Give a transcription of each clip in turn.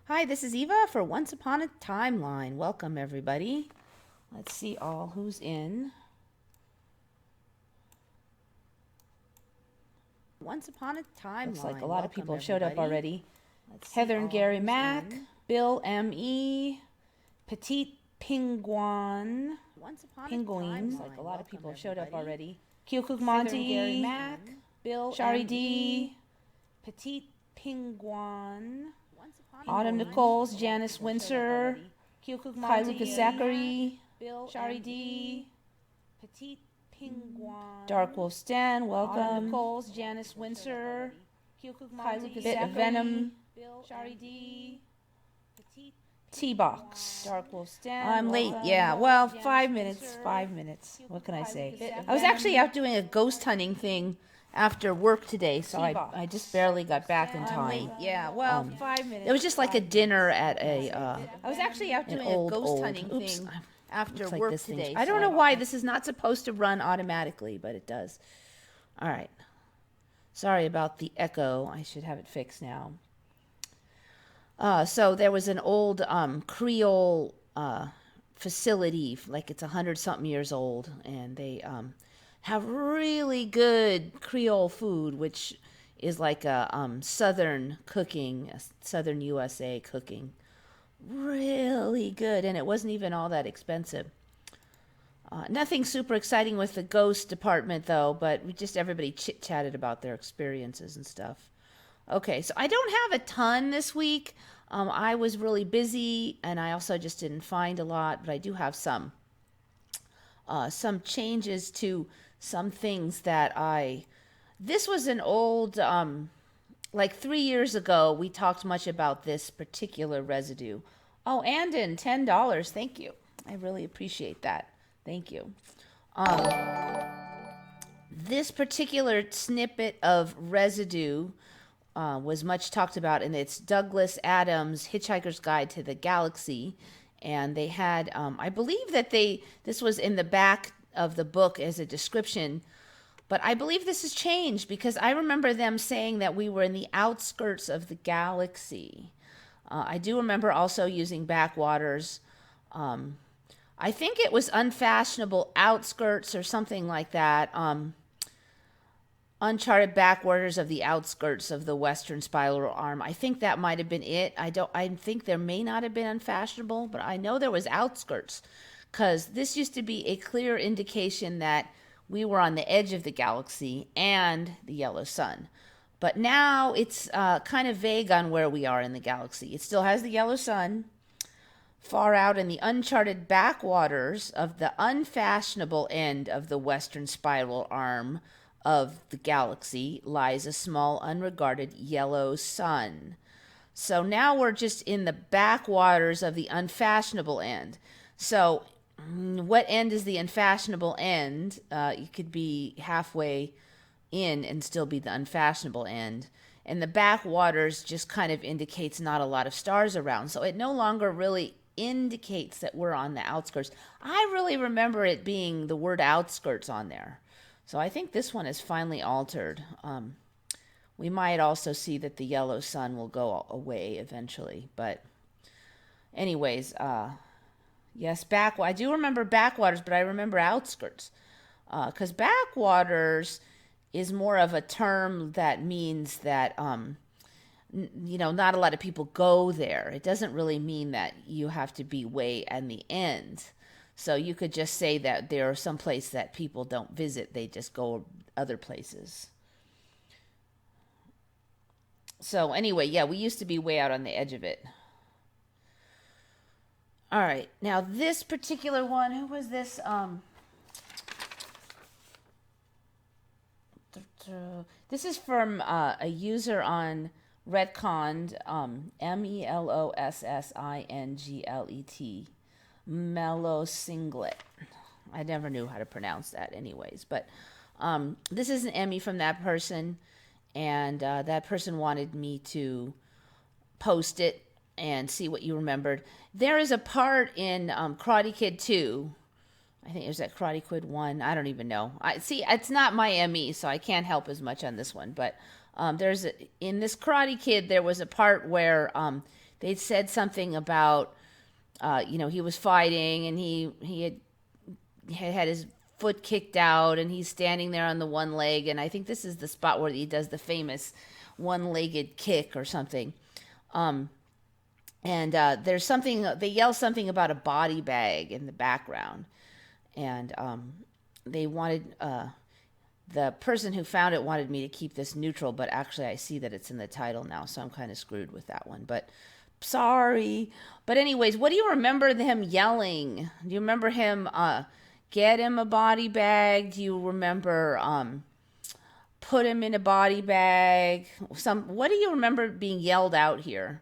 Hi, this is Eva for Once Upon a Timeline. Welcome, everybody. Let's see all who's in. Once Upon a Timeline. Looks like a lot of people have showed up already. Heather and Gary Mack, Bill M.E., Petite Penguin. Penguin. Looks like a lot of people have showed up already. Kyokuk Monty, Gary Mack, Bill Shari D, Petite Penguin. Autumn Nichols, Janice Windsor, Kai Lucas Zachary, Shari D, Petite Penguin, Dark Wolf Stan, welcome. Autumn Nichols, Janice Windsor, Kai Lucas Zachary, Venom, Shari D, T-Box, Dark Wolf Stan. I'm late, yeah. Well, 5 minutes, 5 minutes. What can I say? I was actually out doing a ghost hunting thing after work today, so I just barely got back in time. Yeah, well, 5 minutes. It was just like a dinner at a I was actually out doing a ghost hunting thing after work today. I don't know why this is not supposed to run automatically, but it does. All right. Sorry about the echo. I should have it fixed now. So there was an old Creole facility, like it's 100-something years old, and they have really good Creole food, which is like a southern cooking, southern USA cooking. Really good, and it wasn't even all that expensive. Nothing super exciting with the ghost department, though, but everybody chit-chatted about their experiences and stuff. Okay, so I don't have a ton this week. I was really busy, and I also just didn't find a lot, but I do have some changes to some things that this was an old, like 3 years ago, we talked much about this particular residue. Oh, Andon, $10. Thank you. I really appreciate that. Thank you. This particular snippet of residue was much talked about, and it's Douglas Adams' Hitchhiker's Guide to the Galaxy. And they had, I believe that this was in the back of the book as a description, but I believe this has changed because I remember them saying that we were in the outskirts of the galaxy. I do remember also using backwaters. I think it was unfashionable outskirts or something like that. Uncharted backwaters of the outskirts of the western spiral arm. I think that might have been it. I think there may not have been unfashionable, but I know there was outskirts, because this used to be a clear indication that we were on the edge of the galaxy and the yellow sun. But now it's kind of vague on where we are in the galaxy. It still has the yellow sun. Far out in the uncharted backwaters of the unfashionable end of the western spiral arm of the galaxy lies a small, unregarded yellow sun. So now we're just in the backwaters of the unfashionable end. So what end is the unfashionable end? You could be halfway in and still be the unfashionable end. And the backwaters just kind of indicates not a lot of stars around. So it no longer really indicates that we're on the outskirts. I really remember it being the word outskirts on there. So I think this one is finally altered. We might also see that the yellow sun will go away eventually. But anyways, yes, I do remember backwaters, but I remember outskirts. Because backwaters is more of a term that means that, not a lot of people go there. It doesn't really mean that you have to be way at the end. So you could just say that there are some places that people don't visit. They just go other places. So anyway, yeah, we used to be way out on the edge of it. All right. Now this particular one, who was this? This is from a user on Retconned, MELOSSINGLET. Mellow Singlet. I never knew how to pronounce that anyways, but this is an Emmy from that person, and that person wanted me to post it and see what you remembered. There is a part in Karate Kid 2. I think it was at Karate Kid 1. I don't even know. It's not my Emmy, so I can't help as much on this one, but in this Karate Kid, there was a part where they'd said something about, he was fighting and he had his foot kicked out and he's standing there on the one leg. And I think this is the spot where he does the famous one-legged kick or something. There's something, they yell something about a body bag in the background. And they wanted, the person who found it wanted me to keep this neutral, but actually I see that it's in the title now, so I'm kind of screwed with that one. But sorry. But anyways, what do you remember him yelling? Do you remember him, get him a body bag? Do you remember put him in a body bag? What do you remember being yelled out here?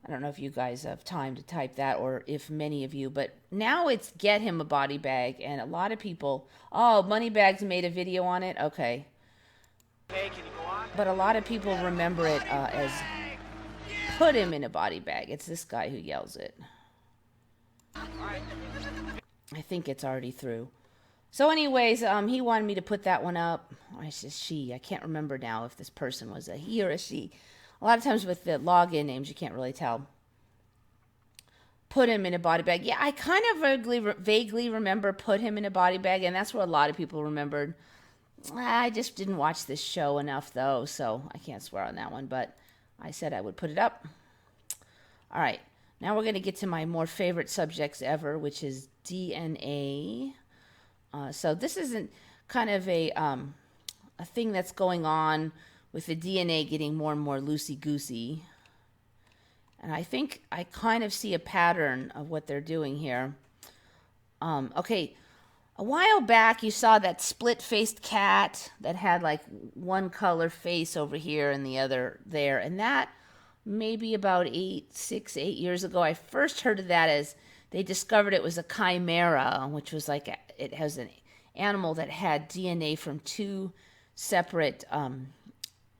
I don't know if you guys have time to type that or if many of you, but now it's get him a body bag, and a lot of people, Moneybags made a video on it. Okay. Hey, can you go on? But a lot of people remember it as put him in a body bag. It's this guy who yells it. I think it's already through. So anyways, he wanted me to put that one up. I said she. I can't remember now if this person was a he or a she. A lot of times with the login names, you can't really tell. Put him in a body bag. Yeah, I kind of vaguely remember put him in a body bag, and that's what a lot of people remembered. I just didn't watch this show enough, though, so I can't swear on that one, but I said I would put it up. All right, now we're going to get to my more favorite subjects ever, which is DNA. So this isn't kind of a thing that's going on with the DNA getting more and more loosey-goosey. And I think I kind of see a pattern of what they're doing here. Okay, a while back you saw that split-faced cat that had like one color face over here and the other there. And that maybe about 8 years ago, I first heard of that as they discovered it was a chimera, which was like it has an animal that had DNA from two separate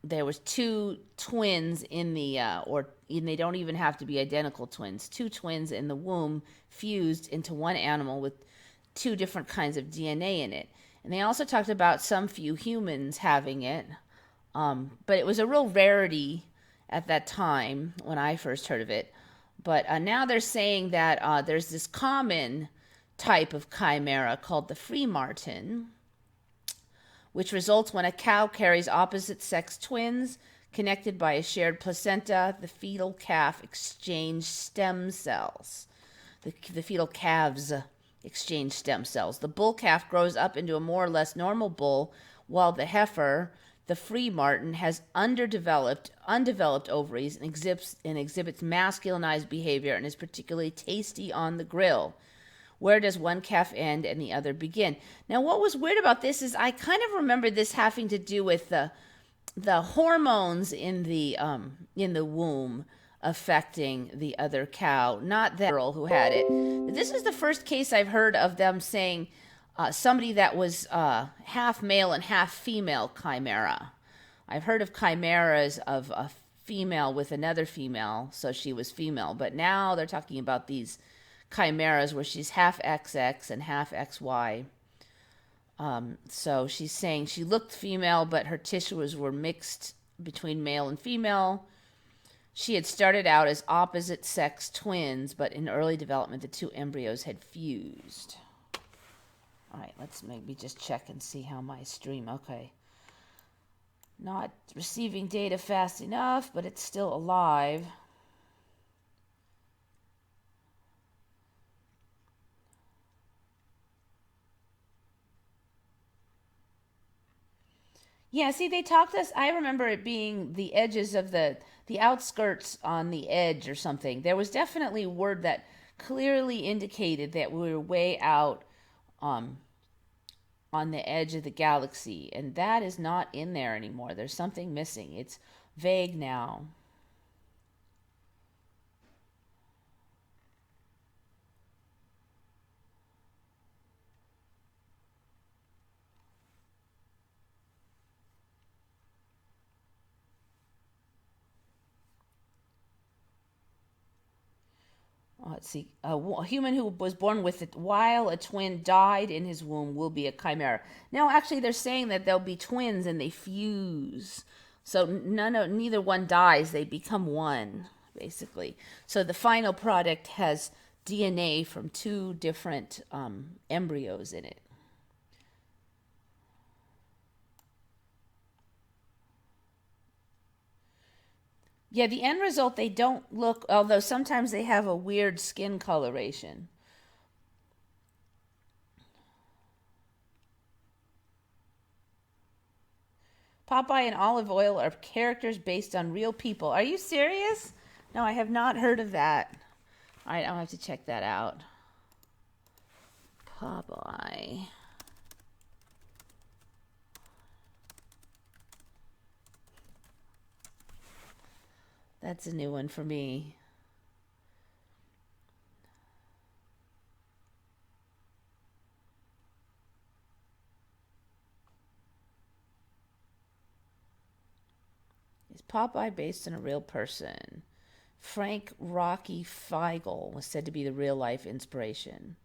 there was two twins in the, and they don't even have to be identical twins, two twins in the womb fused into one animal with two different kinds of DNA in it. And they also talked about some few humans having it, but it was a real rarity at that time when I first heard of it. But now they're saying that there's this common type of chimera called the freemartin, which results when a cow carries opposite-sex twins connected by a shared placenta. The fetal calf exchange stem cells. The fetal calves exchange stem cells. The bull calf grows up into a more or less normal bull, while the heifer, the free martin, has undeveloped ovaries and exhibits masculinized behavior and is particularly tasty on the grill. Where does one calf end and the other begin? Now, what was weird about this is I kind of remember this having to do with the hormones in the womb affecting the other cow, not that girl who had it. This is the first case I've heard of them saying somebody that was half male and half female chimera. I've heard of chimeras of a female with another female, so she was female, but now they're talking about these chimeras where she's half XX and half XY. So she's saying she looked female, but her tissues were mixed between male and female. She had started out as opposite sex twins, but in early development, the two embryos had fused. All right, let's maybe just check and see how my stream, okay. Not receiving data fast enough, but it's still alive. Yeah, see, they talked us. I remember it being the edges of the outskirts on the edge or something. There was definitely word that clearly indicated that we were way out on the edge of the galaxy, and that is not in there anymore. There's something missing. It's vague now. Let's see. A human who was born with it while a twin died in his womb will be a chimera. Now, actually, they're saying that they'll be twins and they fuse. So neither one dies; they become one, basically. So the final product has DNA from two different embryos in it. Yeah, the end result, they don't look, although sometimes they have a weird skin coloration. Popeye and Olive Oil are characters based on real people. Are you serious? No, I have not heard of that. All right, I'll have to check that out. Popeye. That's a new one for me. Is Popeye based on a real person? Frank Rocky Feigl was said to be the real life inspiration.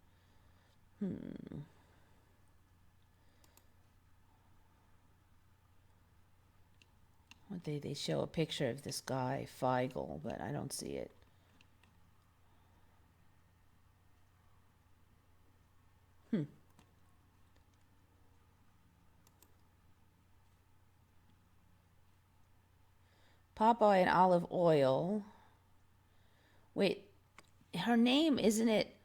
They show a picture of this guy, Feigl, but I don't see it. Popeye and Olive Oil. Wait, her name, isn't it?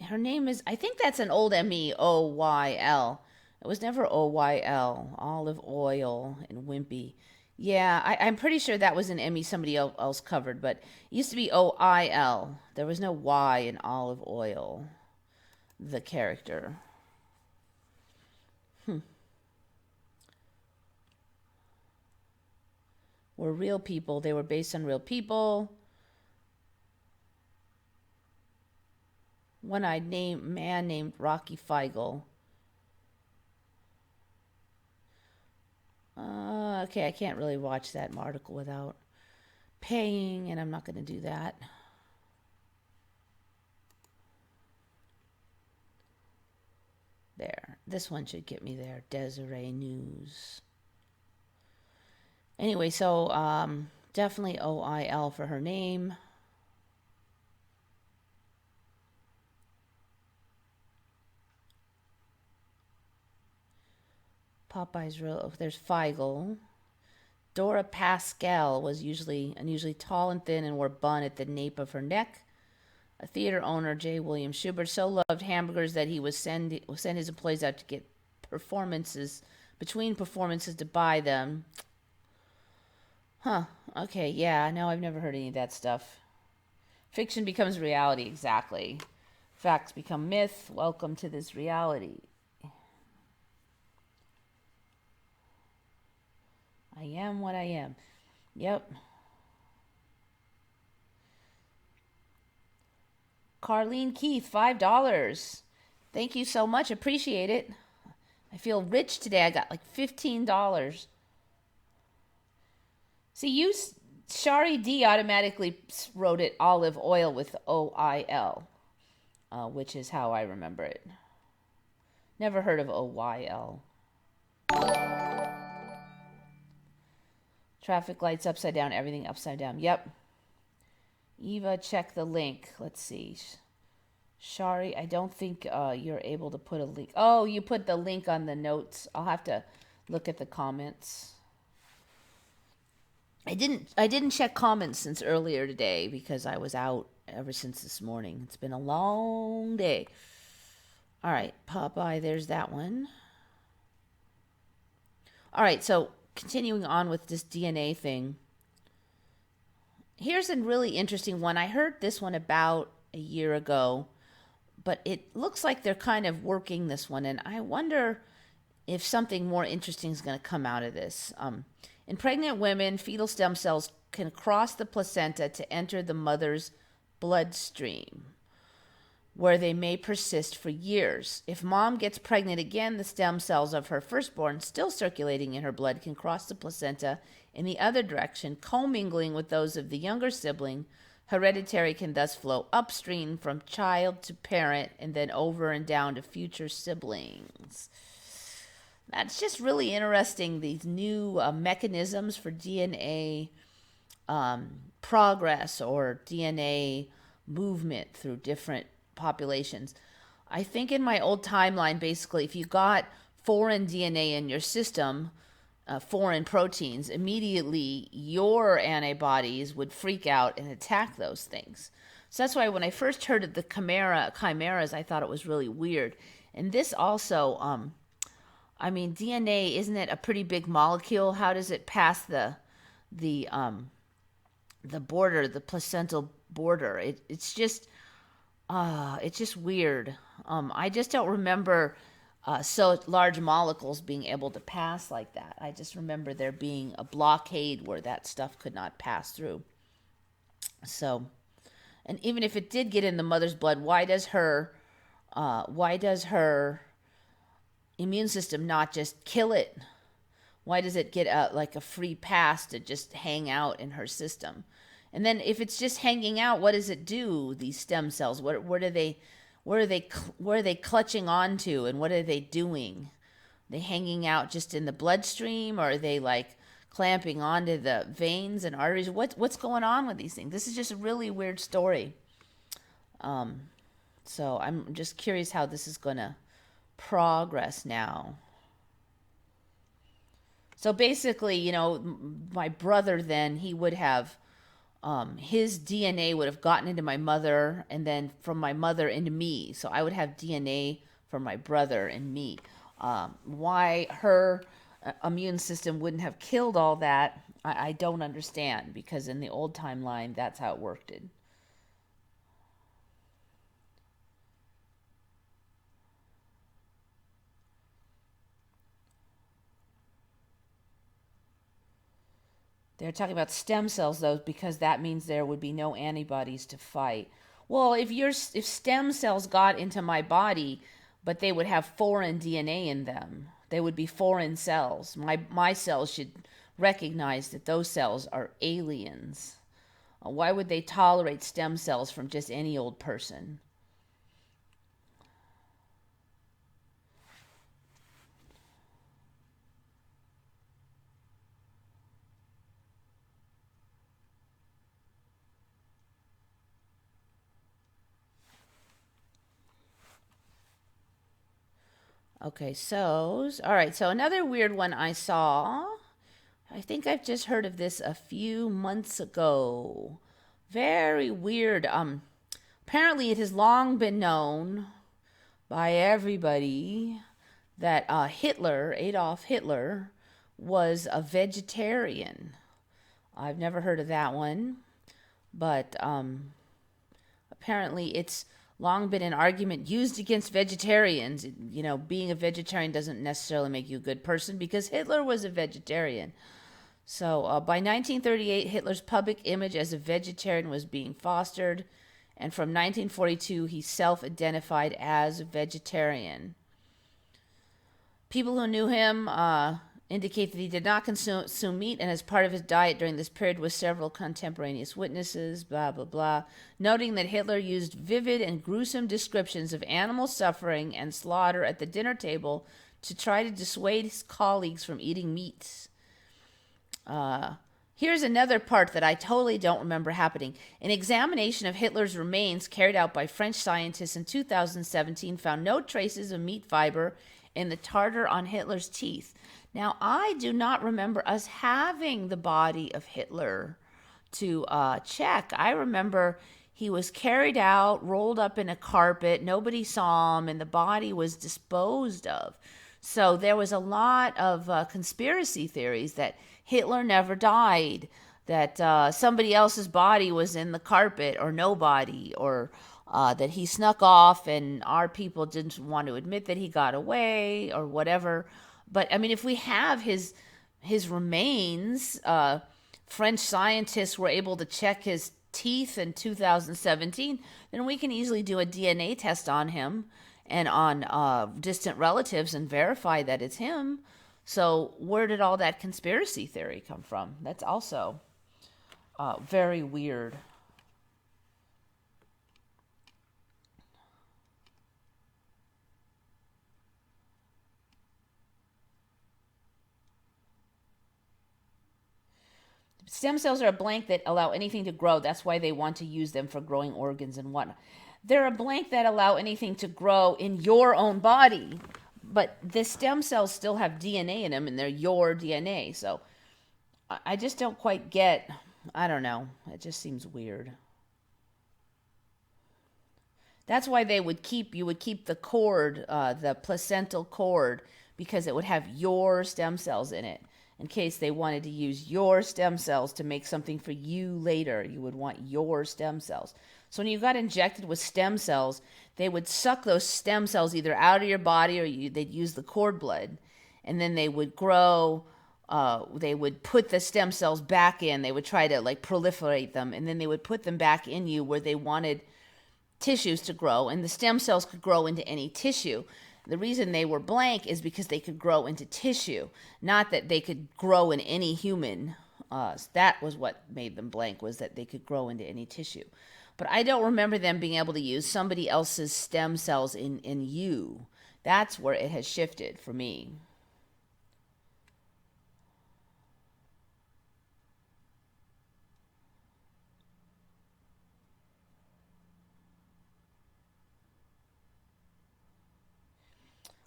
Her name is, I think that's an old Meoyl. It was never Oyl. Olive Oil and Wimpy. Yeah, I'm pretty sure that was an Emmy somebody else covered, but it used to be Oil. There was no Y in Olive Oil, the character. Were real people. They were based on real people. One-eyed man named Rocky Feigl. Okay, I can't really watch that article without paying, and I'm not going to do that. There. This one should get me there. Desiree News. Anyway, so definitely Oil for her name. Popeye's real. Oh, there's Feigl. Dora Pascal was unusually tall and thin and wore a bun at the nape of her neck. A theater owner, J. William Schubert, so loved hamburgers that he would send his employees out to get between performances to buy them. Huh. Okay, yeah, no, I've never heard any of that stuff. Fiction becomes reality, exactly. Facts become myth. Welcome to this reality. I am what I am. Yep. Carlene Keith, $5. Thank you so much. Appreciate it. I feel rich today. I got like $15. See, Shari D automatically wrote it Olive Oil with Oil, which is how I remember it. Never heard of Oyl. Traffic lights upside down, everything upside down. Yep. Eva, check the link. Let's see. Shari, I don't think you're able to put a link. Oh, you put the link on the notes. I'll have to look at the comments. I didn't check comments since earlier today because I was out ever since this morning. It's been a long day. All right, Popeye, there's that one. All right, so continuing on with this DNA thing. Here's a really interesting one. I heard this one about a year ago, but it looks like they're kind of working this one, and I wonder if something more interesting is going to come out of this. In pregnant women, fetal stem cells can cross the placenta to enter the mother's bloodstream, where they may persist for years. If mom gets pregnant again, the stem cells of her firstborn, still circulating in her blood, can cross the placenta in the other direction, commingling with those of the younger sibling. Hereditary can thus flow upstream from child to parent and then over and down to future siblings. That's just really interesting. These new mechanisms for DNA progress or DNA movement through different populations. I think in my old timeline, basically, if you got foreign DNA in your system, foreign proteins, immediately your antibodies would freak out and attack those things. So that's why when I first heard of the chimeras, I thought it was really weird. And this also, I mean, DNA, isn't it a pretty big molecule? How does it pass the border, the placental border? It's just weird. I just don't remember so large molecules being able to pass like that. I just remember there being a blockade where that stuff could not pass through. So, and even if it did get in the mother's blood, why does her immune system not just kill it? Why does it get like a free pass to just hang out in her system? And then if it's just hanging out, what does it do? These stem cells, what are they clutching onto, and what are they doing? Are they hanging out just in the bloodstream, or are they like clamping onto the veins and arteries? What's going on with these things? This is just a really weird story. So I'm just curious how this is going to progress now. So basically, my brother then, he would have, his DNA would have gotten into my mother, and then from my mother into me. So I would have DNA from my brother and me. Why her immune system wouldn't have killed all that, I don't understand, because in the old timeline, that's how it worked. They're talking about stem cells, though, because that means there would be no antibodies to fight. Well, if stem cells got into my body, but they would have foreign DNA in them, they would be foreign cells. My cells should recognize that those cells are aliens. Why would they tolerate stem cells from just any old person? Okay, all right, so another weird one I saw. I think I've just heard of this a few months ago. Very weird. Apparently it has long been known by everybody that Adolf Hitler, was a vegetarian. I've never heard of that one, but apparently it's long been an argument used against vegetarians. Being a vegetarian doesn't necessarily make you a good person, because Hitler was a vegetarian. So by 1938, Hitler's public image as a vegetarian was being fostered, and from 1942, he self-identified as a vegetarian. People who knew him indicate that he did not consume meat, and as part of his diet during this period was several contemporaneous witnesses, blah, blah, blah, noting that Hitler used vivid and gruesome descriptions of animal suffering and slaughter at the dinner table to try to dissuade his colleagues from eating meat. Here's another part that I totally don't remember happening. An examination of Hitler's remains carried out by French scientists in 2017 found no traces of meat fiber in the tartar on Hitler's teeth. Now, I do not remember us having the body of Hitler to check. I remember he was carried out, rolled up in a carpet, nobody saw him, and the body was disposed of. So there was a lot of conspiracy theories that Hitler never died, that somebody else's body was in the carpet, or no body, or that he snuck off and our people didn't want to admit that he got away, or whatever. But I mean, if we have his remains, French scientists were able to check his teeth in 2017, then we can easily do a DNA test on him and on distant relatives and verify that it's him. So where did all that conspiracy theory come from? That's also very weird. Stem cells are a blank that allow anything to grow. That's why they want to use them for growing organs and whatnot. They're a blank that allow anything to grow in your own body, but the stem cells still have DNA in them, and they're your DNA. So I just don't quite get. I don't know. It just seems weird. That's why you would keep the cord, the placental cord, because it would have your stem cells in it. In case they wanted to use your stem cells to make something for you later, you would want your stem cells. So when you got injected with stem cells, they would suck those stem cells either out of your body, or they'd use the cord blood, and then they would grow. They would put the stem cells back in. They would try to like proliferate them, and then they would put them back in you where they wanted tissues to grow, and the stem cells could grow into any tissue. The reason they were blank is because they could grow into tissue, not that they could grow in any human. That was what made them blank, was that they could grow into any tissue. But I don't remember them being able to use somebody else's stem cells in you. That's where it has shifted for me.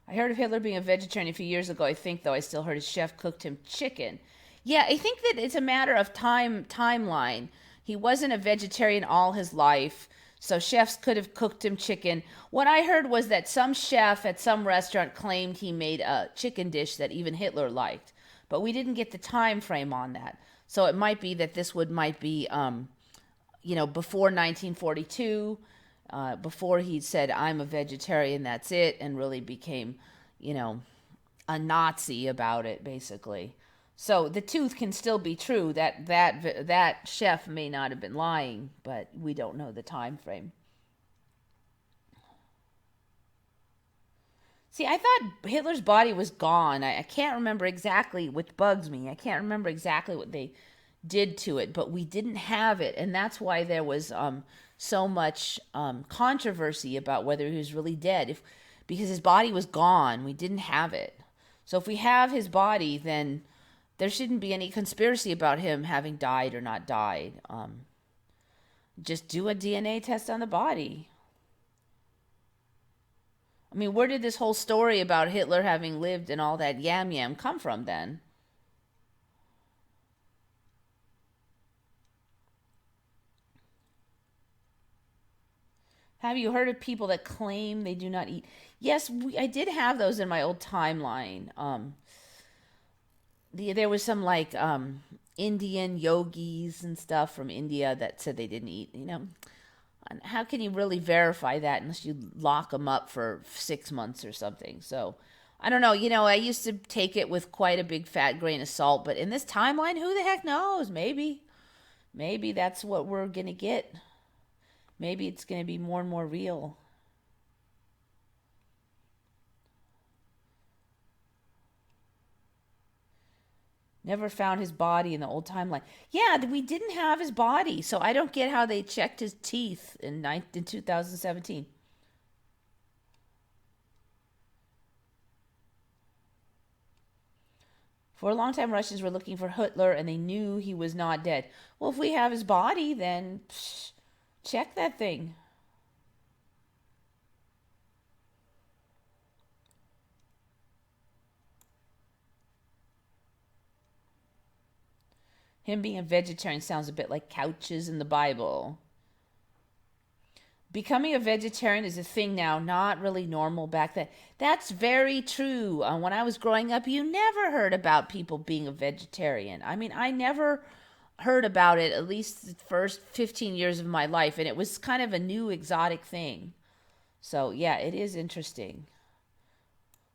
I heard of Hitler being a vegetarian a few years ago. I think, though, I still heard his chef cooked him chicken. Yeah, I think that it's a matter of timeline. He wasn't a vegetarian all his life, so chefs could have cooked him chicken. What I heard was that some chef at some restaurant claimed he made a chicken dish that even Hitler liked, but we didn't get the time frame on that. So it might be that might be before 1942, before he said, I'm a vegetarian, that's it, and really became, you know, a Nazi about it, basically. So the tooth can still be true. That chef may not have been lying, but we don't know the time frame. See, I thought Hitler's body was gone. I can't remember exactly, which bugs me. I can't remember exactly what they did to it, but we didn't have it, and that's why there was so much controversy about whether he was really dead. Because his body was gone, we didn't have it. So if we have his body, then there shouldn't be any conspiracy about him having died or not died. Just do a DNA test on the body. I mean, where did this whole story about Hitler having lived and all that yam come from then? Have you heard of people that claim they do not eat? Yes, I did have those in my old timeline. There was some like Indian yogis and stuff from India that said they didn't eat. How can you really verify that unless you lock them up for 6 months or something? So I don't know. I used to take it with quite a big fat grain of salt, but in this timeline, who the heck knows? Maybe that's what we're gonna get. Maybe it's gonna be more and more real. Never found his body in the old timeline. Yeah, we didn't have his body, so I don't get how they checked his teeth in 2017. For a long time, Russians were looking for Hitler, and they knew he was not dead. Well, if we have his body, then check that thing. Him being a vegetarian sounds a bit like couches in the Bible. Becoming a vegetarian is a thing now, not really normal back then. That's very true. When I was growing up, you never heard about people being a vegetarian. I mean, I never heard about it, at least the first 15 years of my life, and it was kind of a new exotic thing. So, yeah, it is interesting.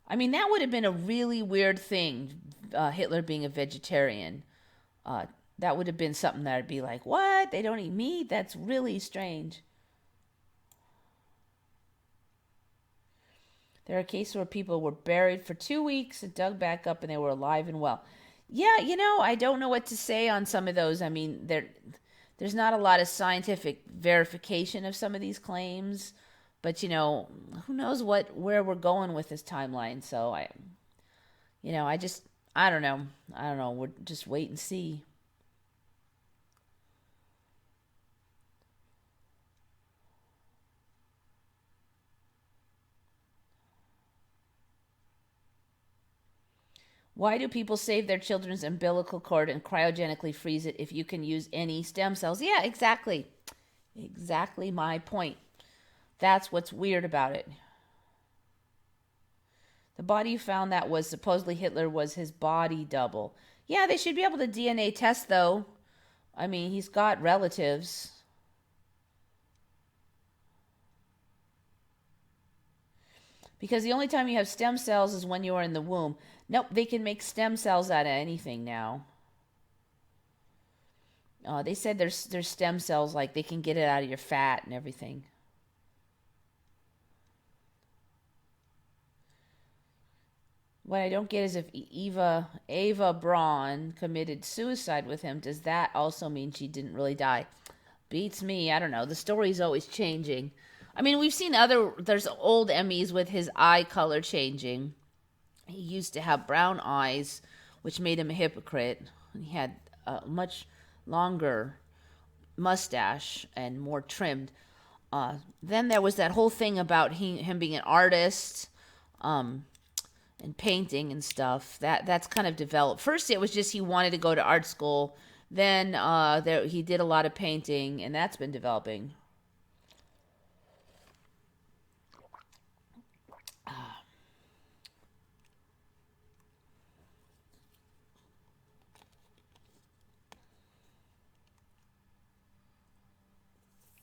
I mean, that would have been a really weird thing, Hitler being a vegetarian. Uh, that would have been something that I'd be like, what? They don't eat meat? That's really strange. There are cases where people were buried for 2 weeks and dug back up and they were alive and well. Yeah, I don't know what to say on some of those. I mean, there's not a lot of scientific verification of some of these claims, but who knows where we're going with this timeline. So I don't know. We'll just wait and see. Why do people save their children's umbilical cord and cryogenically freeze it if you can use any stem cells? Yeah, exactly. Exactly my point. That's what's weird about it. The body you found that was supposedly Hitler was his body double. Yeah, they should be able to DNA test, though. I mean, he's got relatives. Because the only time you have stem cells is when you are in the womb. Nope, they can make stem cells out of anything now. They said there's stem cells, like they can get it out of your fat and everything. What I don't get is if Eva Braun committed suicide with him, does that also mean she didn't really die? Beats me. I don't know. The story's always changing. I mean, we've seen there's old Emmys with his eye color changing. He used to have brown eyes, which made him a hypocrite. He had a much longer mustache and more trimmed. Then there was that whole thing about him being an artist, and painting and stuff. That's kind of developed. First, it was just he wanted to go to art school. Then he did a lot of painting, and that's been developing.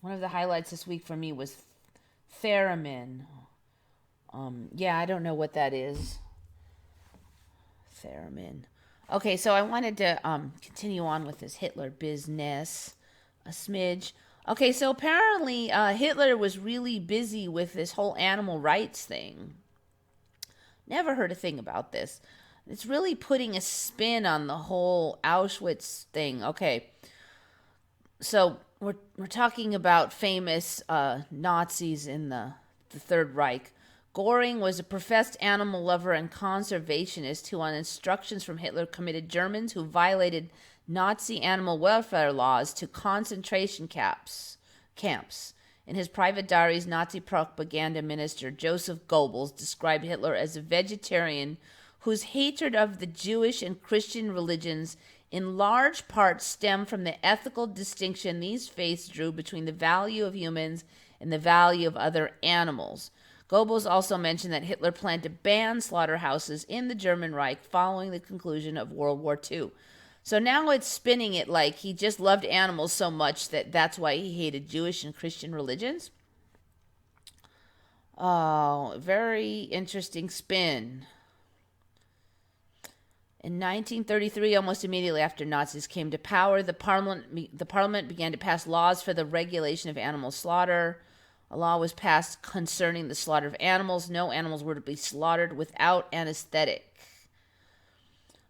One of the highlights this week for me was theremin. Yeah, I don't know what that is. Theremin. Okay, so I wanted to continue on with this Hitler business a smidge. Okay, so apparently Hitler was really busy with this whole animal rights thing. Never heard a thing about this. It's really putting a spin on the whole Auschwitz thing. Okay, so we're talking about famous Nazis in the Third Reich. Göring was a professed animal lover and conservationist who, on instructions from Hitler, committed Germans who violated Nazi animal welfare laws to concentration camps. In his private diaries, Nazi propaganda minister Joseph Goebbels described Hitler as a vegetarian whose hatred of the Jewish and Christian religions in large part stemmed from the ethical distinction these faiths drew between the value of humans and the value of other animals. Goebbels also mentioned that Hitler planned to ban slaughterhouses in the German Reich following the conclusion of World War II. So now it's spinning it like he just loved animals so much that that's why he hated Jewish and Christian religions. Oh, very interesting spin. In 1933, almost immediately after Nazis came to power, the parliament began to pass laws for the regulation of animal slaughter. A law was passed concerning the slaughter of animals. No animals were to be slaughtered without anesthetic.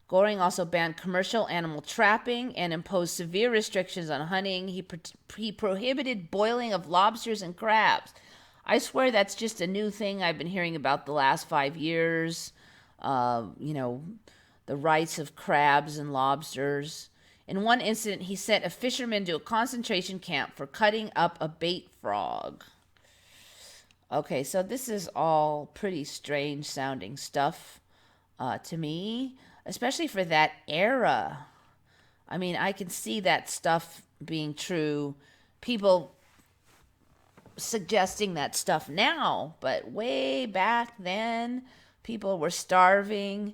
Göring also banned commercial animal trapping and imposed severe restrictions on hunting. He prohibited boiling of lobsters and crabs. I swear that's just a new thing I've been hearing about the last 5 years. The rights of crabs and lobsters. In one incident, he sent a fisherman to a concentration camp for cutting up a bait frog. Okay, so this is all pretty strange sounding stuff to me, especially for that era. I mean, I can see that stuff being true. People suggesting that stuff now, but way back then, people were starving.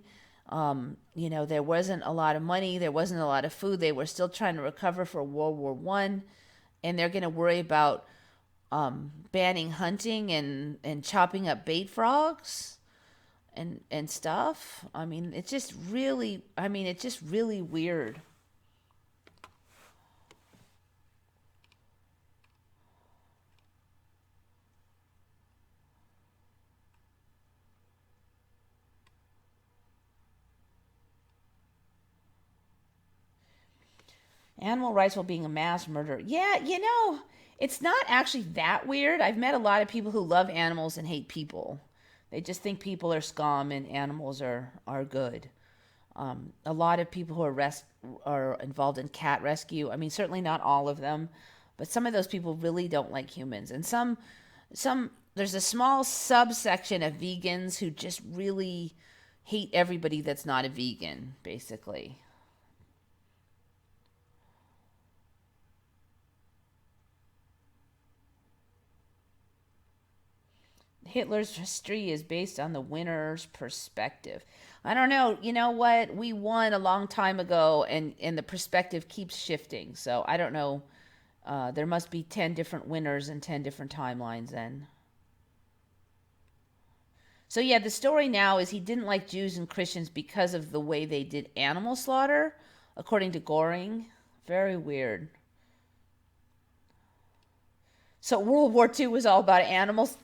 There wasn't a lot of money. There wasn't a lot of food. They were still trying to recover for World War I, and they're going to worry about banning hunting and chopping up bait frogs and stuff. I mean, it's just really weird. Animal rights while being a mass murderer. Yeah, it's not actually that weird. I've met a lot of people who love animals and hate people. They just think people are scum and animals are good. A lot of people who are involved in cat rescue. I mean, certainly not all of them, but some of those people really don't like humans. And some there's a small subsection of vegans who just really hate everybody that's not a vegan, basically. Hitler's history is based on the winner's perspective. I don't know. You know what? We won a long time ago, and the perspective keeps shifting. So I don't know. There must be 10 different winners and 10 different timelines then. So yeah, the story now is he didn't like Jews and Christians because of the way they did animal slaughter, according to Goring. Very weird. So World War II was all about animals.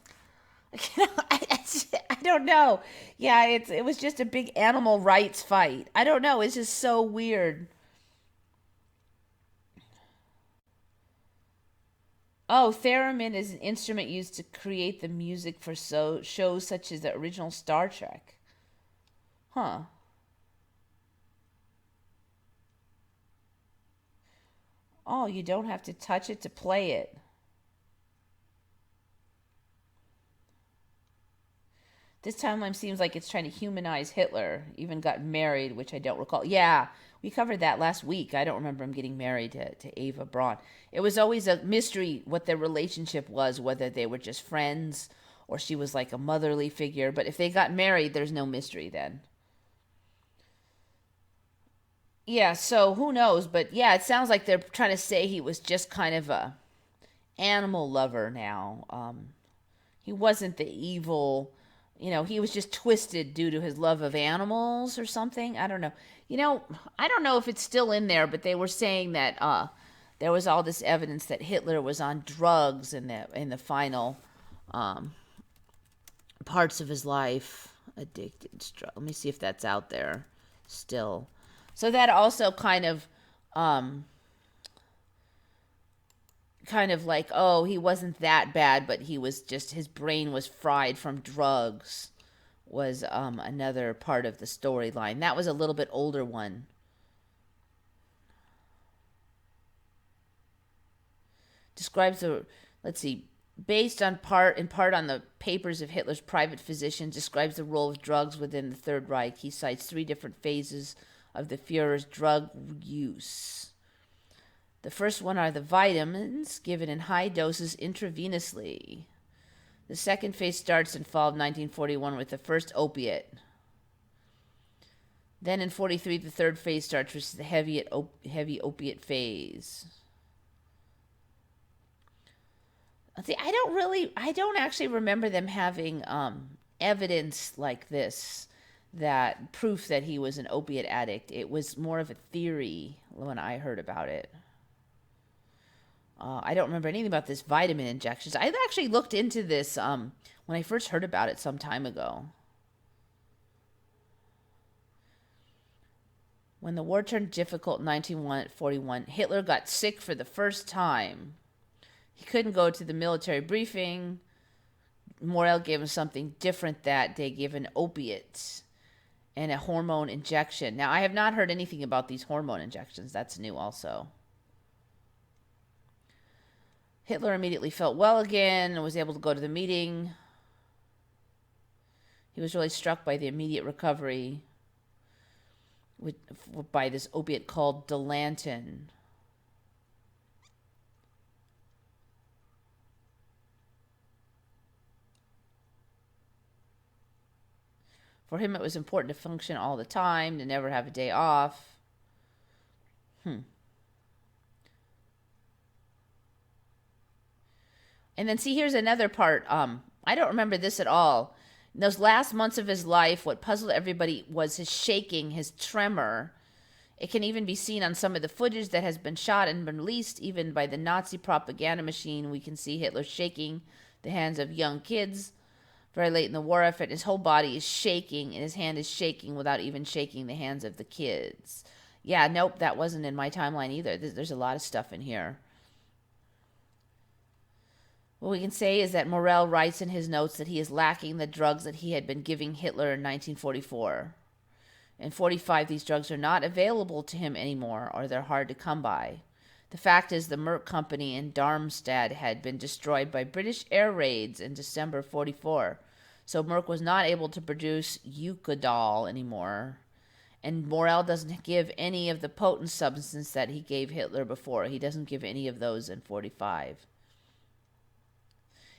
I don't know. Yeah, it was just a big animal rights fight. I don't know. It's just so weird. Oh, theremin is an instrument used to create the music for shows such as the original Star Trek. Huh. Oh, you don't have to touch it to play it. This timeline seems like it's trying to humanize Hitler. Even got married, which I don't recall. Yeah, we covered that last week. I don't remember him getting married to Ava Braun. It was always a mystery what their relationship was, whether they were just friends or she was like a motherly figure. But if they got married, there's no mystery then. Yeah, so who knows? But yeah, it sounds like they're trying to say he was just kind of a animal lover now. He wasn't the evil, he was just twisted due to his love of animals or something. I don't know. I don't know if it's still in there, but they were saying that there was all this evidence that Hitler was on drugs in the final um, parts of his life. Addicted. Let me see if that's out there still. So that also um, kind of like, oh, he wasn't that bad, but he was just, his brain was fried from drugs, was another part of the storyline. That was a little bit older one. Describes the, let's see, based in part on the papers of Hitler's private physician, describes the role of drugs within the Third Reich. He cites three different phases of the Fuhrer's drug use. The first one are the vitamins given in high doses intravenously. The second phase starts in fall of 1941 with the first opiate. Then in 43, the third phase starts, which is the heavy opiate phase. See, I don't actually remember them having evidence like this, that proof that he was an opiate addict. It was more of a theory when I heard about it. I don't remember anything about this vitamin injections. I actually looked into this when I first heard about it some time ago. When the war turned difficult in 1941, Hitler got sick for the first time. He couldn't go to the military briefing. Morel gave him something different that day, gave an opiate and a hormone injection. Now, I have not heard anything about these hormone injections. That's new also. Hitler immediately felt well again and was able to go to the meeting. He was really struck by the immediate recovery by this opiate called Delanton. For him, it was important to function all the time, to never have a day off. And then see, here's another part. I don't remember this at all. In those last months of his life, what puzzled everybody was his shaking, his tremor. It can even be seen on some of the footage that has been shot and been released, even by the Nazi propaganda machine. We can see Hitler shaking the hands of young kids very late in the war effort. His whole body is shaking, and his hand is shaking without even shaking the hands of the kids. Yeah, nope, that wasn't in my timeline either. There's a lot of stuff in here. What we can say is that Morel writes in his notes that he is lacking the drugs that he had been giving Hitler in 1944. In 45, these drugs are not available to him anymore, or they're hard to come by. The fact is, the Merck Company in Darmstadt had been destroyed by British air raids in December 44. So Merck was not able to produce Eucadol anymore. And Morel doesn't give any of the potent substances that he gave Hitler before. He doesn't give any of those in 45.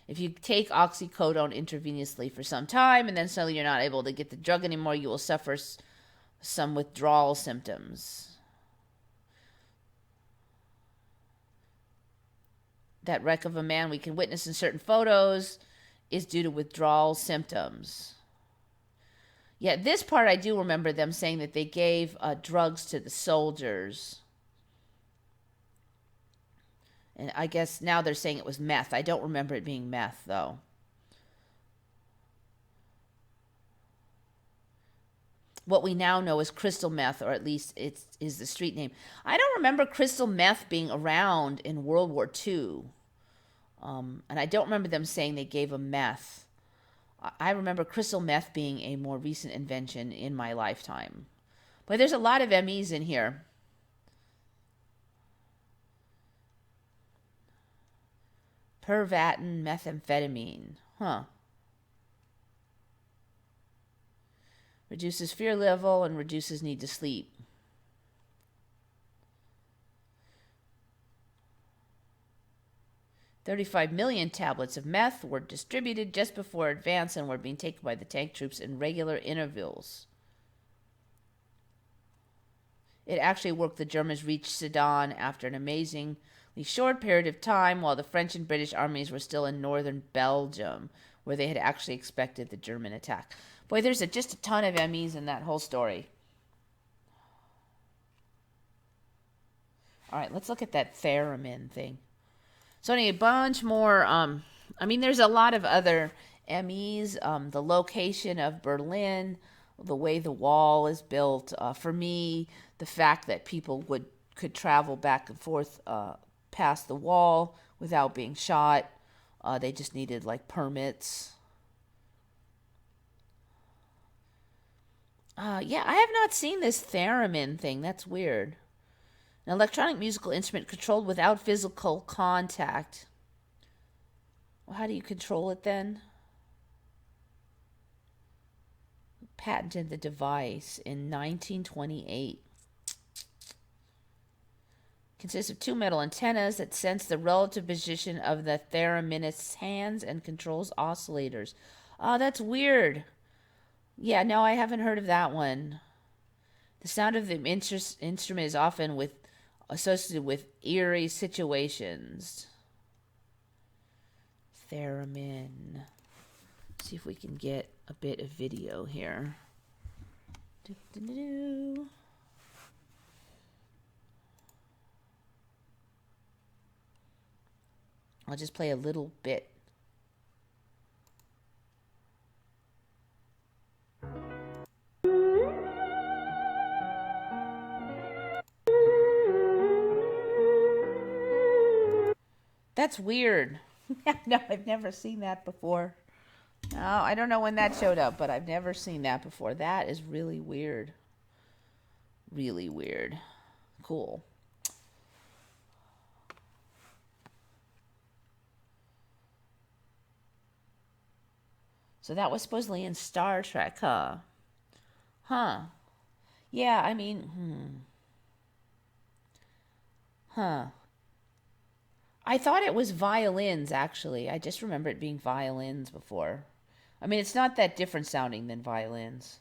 If you take oxycodone intravenously for some time and then suddenly you're not able to get the drug anymore, you will suffer some withdrawal symptoms. That wreck of a man we can witness in certain photos is due to withdrawal symptoms. Yeah, this part I do remember them saying that they gave drugs to the soldiers. And I guess now they're saying it was meth. I don't remember it being meth, though. What we now know is crystal meth, or at least it is the street name. I don't remember crystal meth being around in World War II. And I don't remember them saying they gave a meth. I remember crystal meth being a more recent invention in my lifetime. But there's a lot of MEs in here. Pervatin methamphetamine. Huh. Reduces fear level and reduces need to sleep. $35 million tablets of meth were distributed just before advance and were being taken by the tank troops in regular intervals. It actually worked. The Germans reached Sedan after an amazingly short period of time while the French and British armies were still in northern Belgium, where they had actually expected the German attack. Boy, there's just a ton of MEs in that whole story. All right, let's look at that theremin thing. So anyway, a bunch more, there's a lot of other MEs, the location of Berlin, the way the wall is built. For me, the fact that people could travel back and forth past the wall without being shot. They just needed like permits. I have not seen this theremin thing. That's weird. An electronic musical instrument controlled without physical contact. Well, how do you control it then? Who patented the device in 1928? Consists of two metal antennas that sense the relative position of the thereminist's hands and controls oscillators. Oh, that's weird. Yeah, no, I haven't heard of that one. The sound of the instrument is often associated with eerie situations. Theremin. See if we can get a bit of video here. I'll just play a little bit. That's weird. No, I've never seen that before. No, I don't know when that showed up, but I've never seen that before. That is really weird. Really weird. Cool. So that was supposedly in Star Trek, huh? Huh. Yeah, Huh. I thought it was violins, actually. I just remember it being violins before. It's not that different sounding than violins.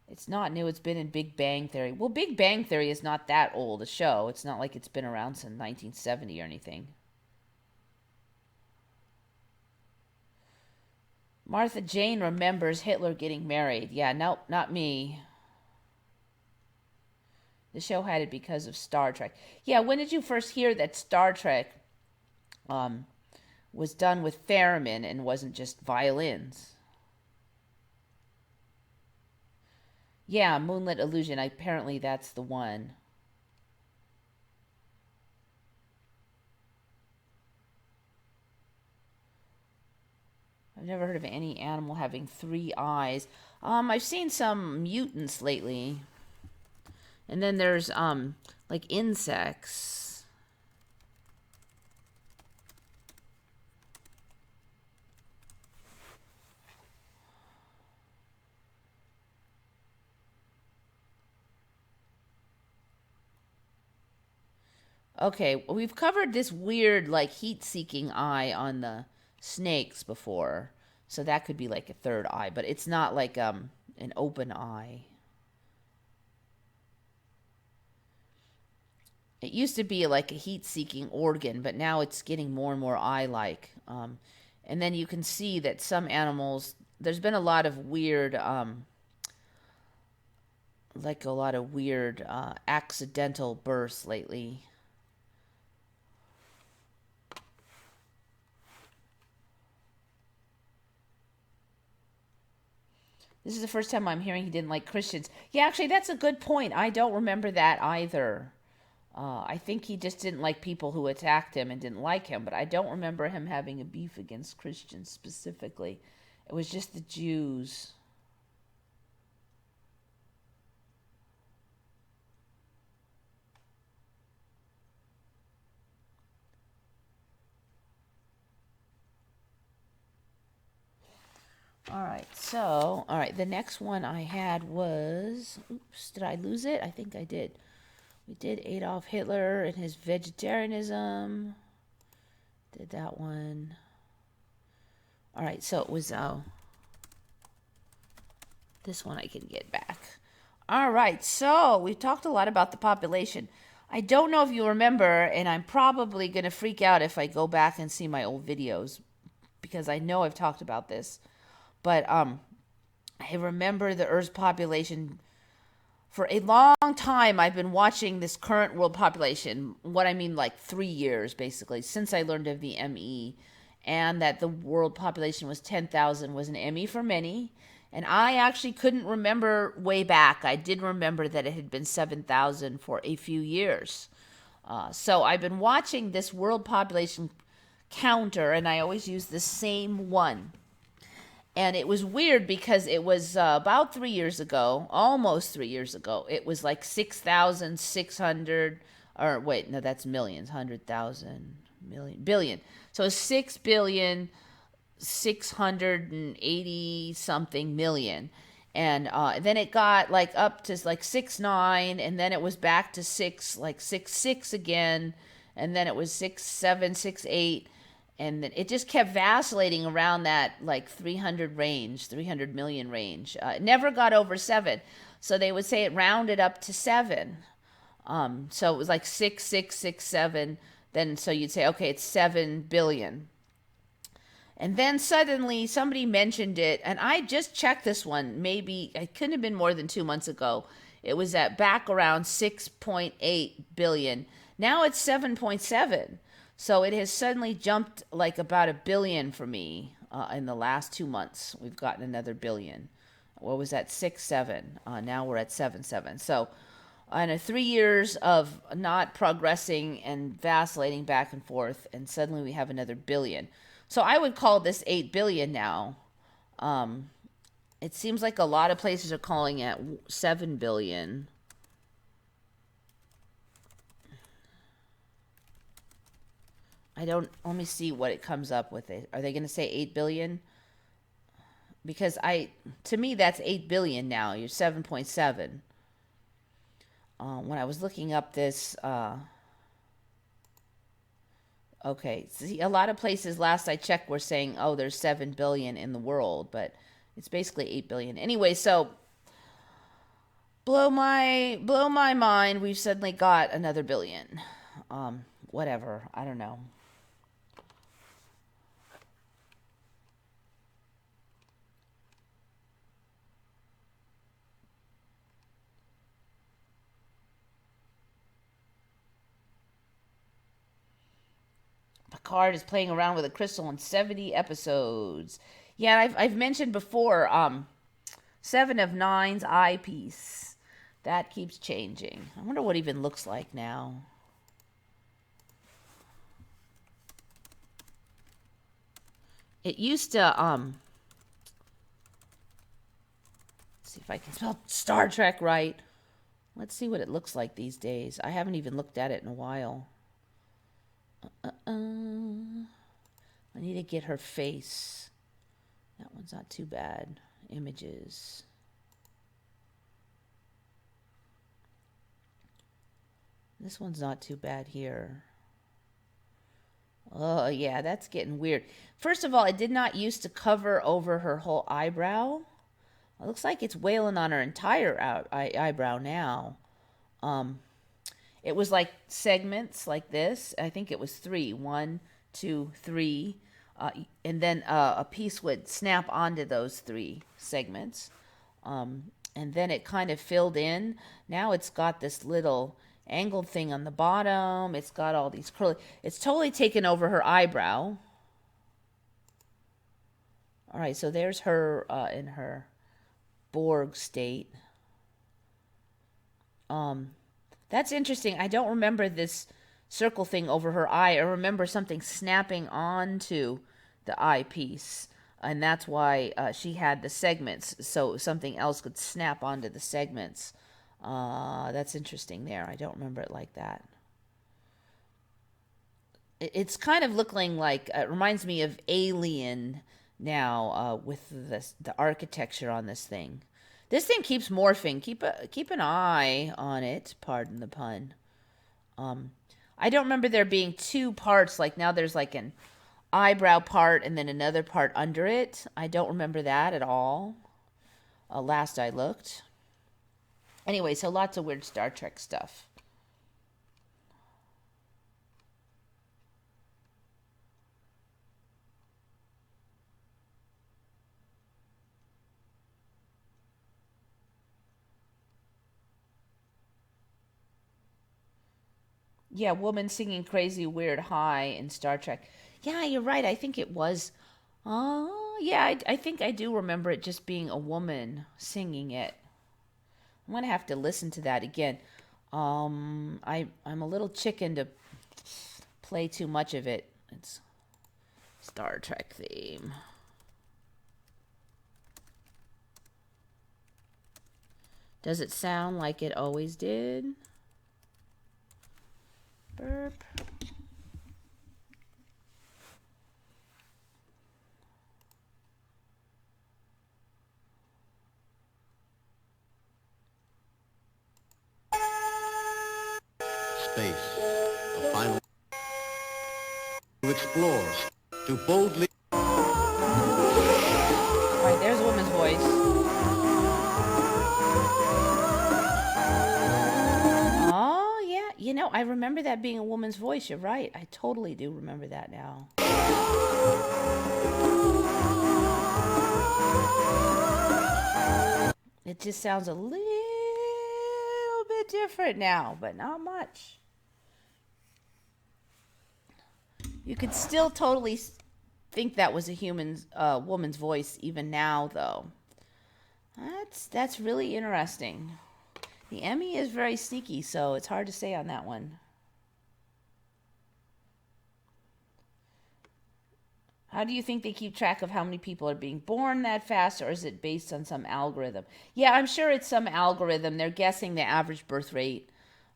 It's not new. It's been in Big Bang Theory. Well, Big Bang Theory is not that old a show. It's not like it's been around since 1970 or anything. Martha Jane remembers Hitler getting married. Yeah, nope, not me. The show had it because of Star Trek. Yeah, when did you first hear that Star Trek was done with theremin and wasn't just violins? Yeah, Moonlit Illusion. Apparently that's the one. I've never heard of any animal having 3 eyes. I've seen some mutants lately. And then there's, like insects. Okay, we've covered this weird, like, heat-seeking eye on the snakes before. So that could be like a third eye, but it's not like an open eye. It used to be like a heat-seeking organ, but now it's getting more and more eye-like. And then you can see that some animals, there's been a lot of weird, accidental births lately. This is the first time I'm hearing he didn't like Christians. Yeah, actually, that's a good point. I don't remember that either. I think he just didn't like people who attacked him and didn't like him, but I don't remember him having a beef against Christians specifically. It was just the Jews. All right, the next one I had was, oops, did I lose it? I think I did. We did Adolf Hitler and his vegetarianism. Did that one. All right, so it was this one I can get back. All right, so we've talked a lot about the population. I don't know if you remember, and I'm probably going to freak out if I go back and see my old videos because I know I've talked about this. But I remember the Earth's population. For a long time, I've been watching this current world population, what I mean, like 3 years, basically, since I learned of the ME, and that the world population was 10,000, was an ME for many. And I actually couldn't remember way back. I did remember that it had been 7,000 for a few years. So I've been watching this world population counter, and I always use the same one. And it was weird because it was about 3 years ago, almost 3 years ago. It was like 6,600, or wait, no, that's millions, 100,000, million, billion. So 6,680 something million. And then it got like up to like 6.9, and then it was back to 6.6 again, and then it was 6.7, 6.8, and then it just kept vacillating around that like 300 million range. It never got over 7, so they would say it rounded up to 7. So it was like 6.667. Then so you'd say, okay, it's 7 billion. And then suddenly somebody mentioned it, and I just checked this one. Maybe it couldn't have been more than 2 months ago. It was at back around 6.8 billion. Now it's 7.7. So it has suddenly jumped like about a billion for me in the last 2 months. We've gotten another billion. What was that? 6.7. Now we're at 7.7. So in 3 years of not progressing and vacillating back and forth, and suddenly we have another billion. So I would call this 8 billion now. It seems like a lot of places are calling it 7 billion. Let me see what it comes up with. Are they going to say 8 billion? Because to me, that's 8 billion now. You're 7.7. When I was looking up this, okay, see, a lot of places last I checked were saying, oh, there's 7 billion in the world, but it's basically 8 billion. Anyway, so blow my mind, we've suddenly got another billion. Whatever, I don't know. Picard is playing around with a crystal in 70 episodes. Yeah, I've mentioned before, 7 of 9's eyepiece. That keeps changing. I wonder what it even looks like now. It used to, see if I can spell Star Trek right. Let's see what it looks like these days. I haven't even looked at it in a while. I need to get her face. That one's not too bad. Images. This one's not too bad here. Oh, yeah, that's getting weird. First of all, it did not used to cover over her whole eyebrow. It looks like it's wailing on her entire eyebrow now. Um, it was like segments like this. I think it was three. One, two, three. And then a piece would snap onto those three segments. And then it kind of filled in. Now it's got this little angled thing on the bottom. It's got all these curly. It's totally taken over her eyebrow. All right, so there's her in her Borg state. That's interesting. I don't remember this circle thing over her eye. I remember something snapping onto the eyepiece, and that's why she had the segments, so something else could snap onto the segments. That's interesting there. I don't remember it like that. It's kind of looking like, it reminds me of Alien now, with the architecture on this thing. This thing keeps morphing. Keep an eye on it. Pardon the pun. I don't remember there being two parts. Like now, there's like an eyebrow part and then another part under it. I don't remember that at all. Last I looked. Anyway, so lots of weird Star Trek stuff. Yeah, woman singing crazy weird high in Star Trek. Yeah, you're right. I think it was. Oh, yeah, I think I do remember it just being a woman singing it. I'm gonna have to listen to that again. I'm a little chicken to play too much of it. It's Star Trek theme. Does it sound like it always did? Burp. Space, the final to explore, to boldly. All right, there's a woman's voice. Oh, yeah. You know, I remember that being a woman's voice. You're right. I totally do remember that now. It just sounds a little bit different now, but not much. You could still totally think that was a woman's voice even now, though. That's really interesting. The Emmy is very sneaky, so it's hard to say on that one. How do you think they keep track of how many people are being born that fast, or is it based on some algorithm? Yeah, I'm sure it's some algorithm. They're guessing the average birth rate,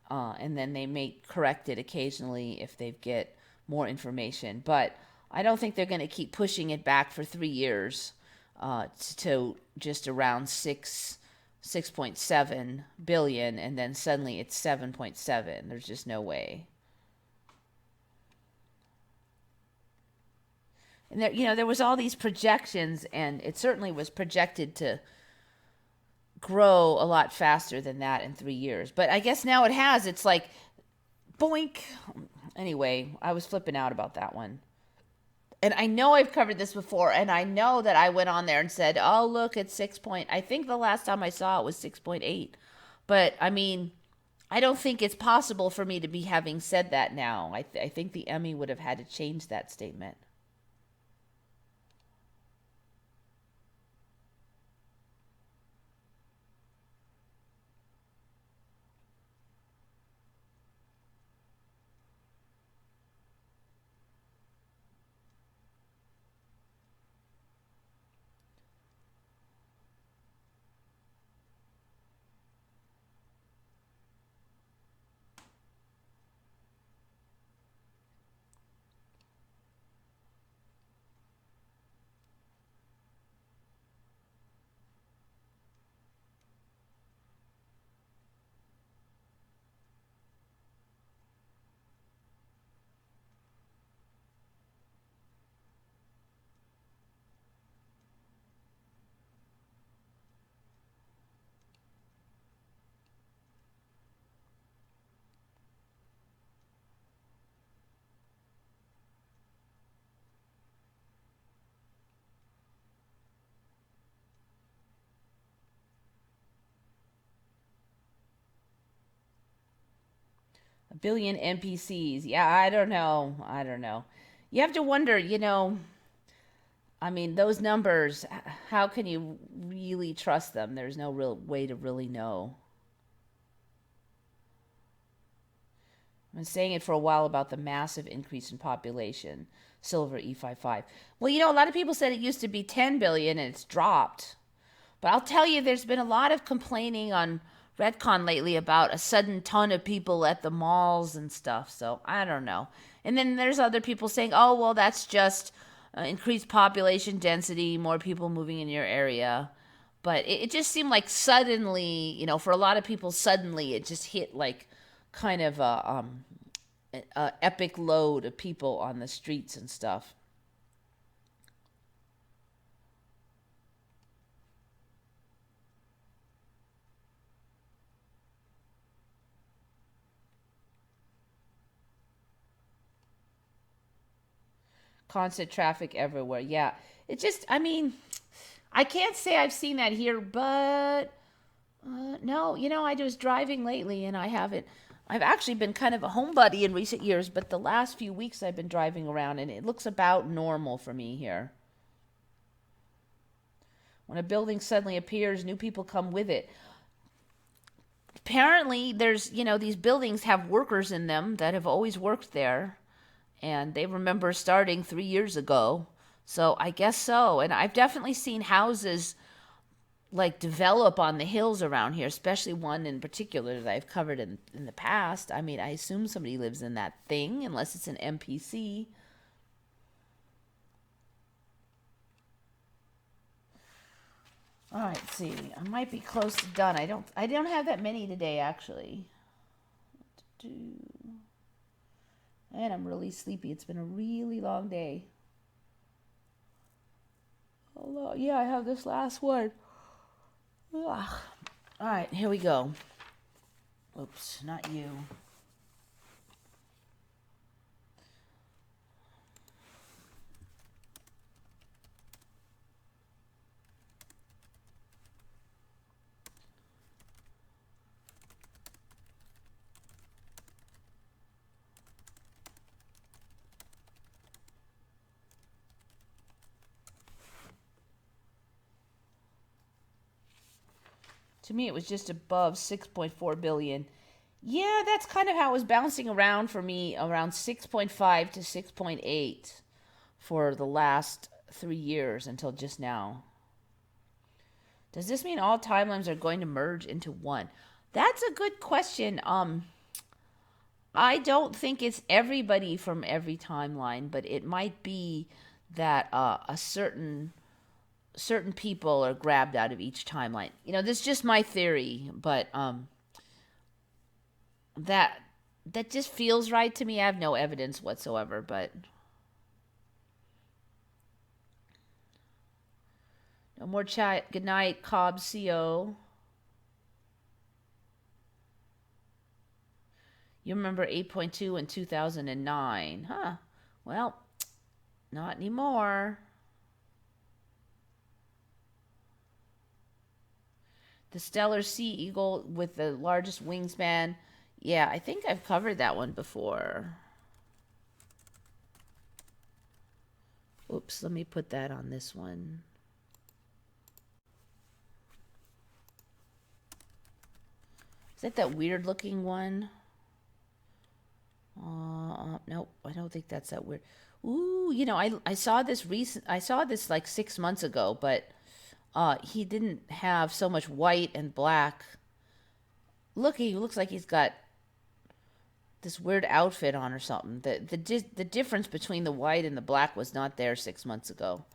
and then they may correct it occasionally if they get more information. But I don't think they're going to keep pushing it back for 3 years to just around 6.7 billion, and then suddenly it's 7.7. There's just no way. And there was all these projections, and it certainly was projected to grow a lot faster than that in 3 years. But I guess now it has. It's like, boink. Anyway, I was flipping out about that one. And I know I've covered this before, and I know that I went on there and said, oh, look, it's 6 point. I think the last time I saw it was 6.8. But, I mean, I don't think it's possible for me to be having said that now. I think the Emmy would have had to change that statement. A billion NPCs. Yeah, I don't know. I don't know. You have to wonder, I mean, those numbers, how can you really trust them? There's no real way to really know. I've been saying it for a while about the massive increase in population. Silver E55. Well, a lot of people said it used to be 10 billion and it's dropped. But I'll tell you, there's been a lot of complaining on Redcon lately about a sudden ton of people at the malls and stuff. So I don't know. And then there's other people saying, oh, well, that's just increased population density, more people moving in your area. But it just seemed like suddenly, for a lot of people, suddenly it just hit like kind of a epic load of people on the streets and stuff. Constant traffic everywhere. Yeah. It just, I mean, I can't say I've seen that here, but no, I was driving lately and I haven't. I've actually been kind of a homebody in recent years, but the last few weeks I've been driving around and it looks about normal for me here. When a building suddenly appears, new people come with it. Apparently, these buildings have workers in them that have always worked there, and they remember starting 3 years ago. So I guess so. And I've definitely seen houses like develop on the hills around here, especially one in particular that I've covered in the past. I mean, I assume somebody lives in that thing, unless it's an NPC. All right, let's see. I might be close to done. I don't have that many today, actually. And I'm really sleepy. It's been a really long day. Oh, yeah, I have this last one. Ugh. All right, here we go. Oops, not you. To me, it was just above 6.4 billion. Yeah, that's kind of how it was bouncing around for me, around 6.5 to 6.8 for the last 3 years until just now. Does this mean all timelines are going to merge into one? That's a good question. I don't think it's everybody from every timeline, but it might be that a certain people are grabbed out of each timeline. This is just my theory, but that just feels right to me. I have no evidence whatsoever, but no more chat. Good night, Cobb CO. You remember 8.2 in 2009, huh? Well, not anymore. The Steller Sea Eagle with the largest wingspan. Yeah, I think I've covered that one before. Oops, let me put that on this one. Is that weird looking one? Nope, I don't think that's that weird. Ooh, I saw this like 6 months ago, but he didn't have so much white and black. Look, he looks like he's got this weird outfit on or something. The difference between the white and the black was not there 6 months ago.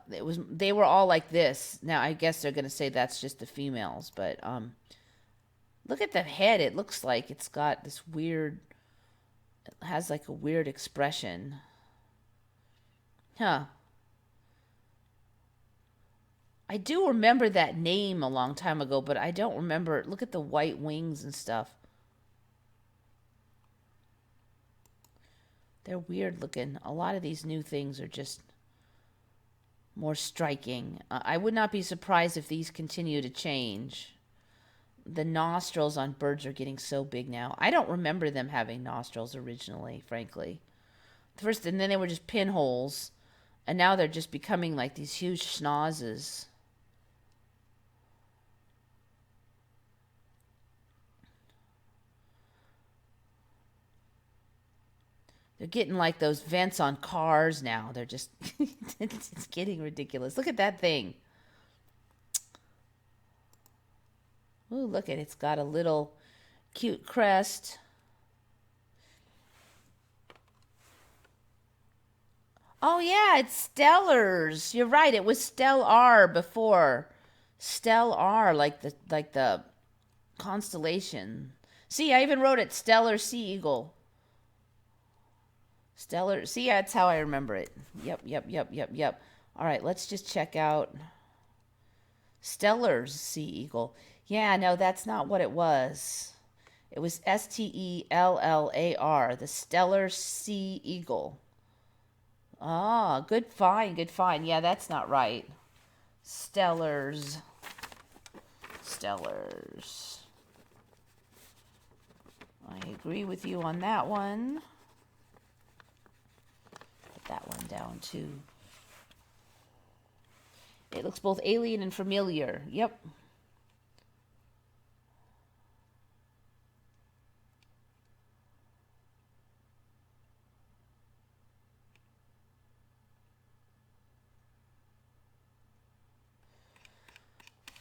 They were all like this. Now I guess they're gonna say that's just the females, but look at the head. It looks like it's got this weird. It has like a weird expression. Huh. I do remember that name a long time ago, but I don't remember. Look at the white wings and stuff. They're weird looking. A lot of these new things are just more striking. I would not be surprised if these continue to change. the nostrils on birds are getting so big now. I don't remember them having nostrils originally, frankly. First, and then they were just pinholes, and now they're just becoming like these huge schnozzes. They're getting like those vents on cars now. They're just, it's getting ridiculous. Look at that thing. Ooh, look at it. It's got a little cute crest. Oh yeah, it's Stellars. You're right. It was Stellar before. Stellar, like the constellation. See, I even wrote it Stellar Sea Eagle. Stellar. See, that's how I remember it. Yep. All right, let's just check out Stellar's Sea Eagle. Yeah, no, that's not what it was. It was Stellar, the Stellar Sea Eagle. Ah, good find. Yeah, that's not right. Stellars. I agree with you on that one. Put that one down too. It looks both alien and familiar. Yep.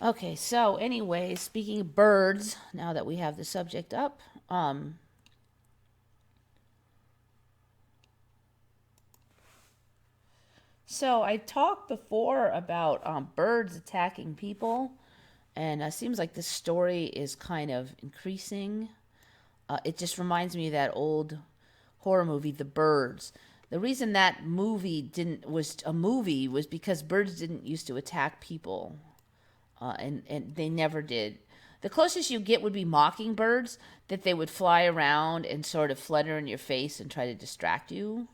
Okay, so anyway, speaking of birds, now that we have the subject up, so I talked before about birds attacking people, and it seems like this story is kind of increasing. It just reminds me of that old horror movie, The Birds. The reason that movie was a movie was because birds didn't used to attack people. And they never did. The closest you get would be mockingbirds, that they would fly around and sort of flutter in your face and try to distract you.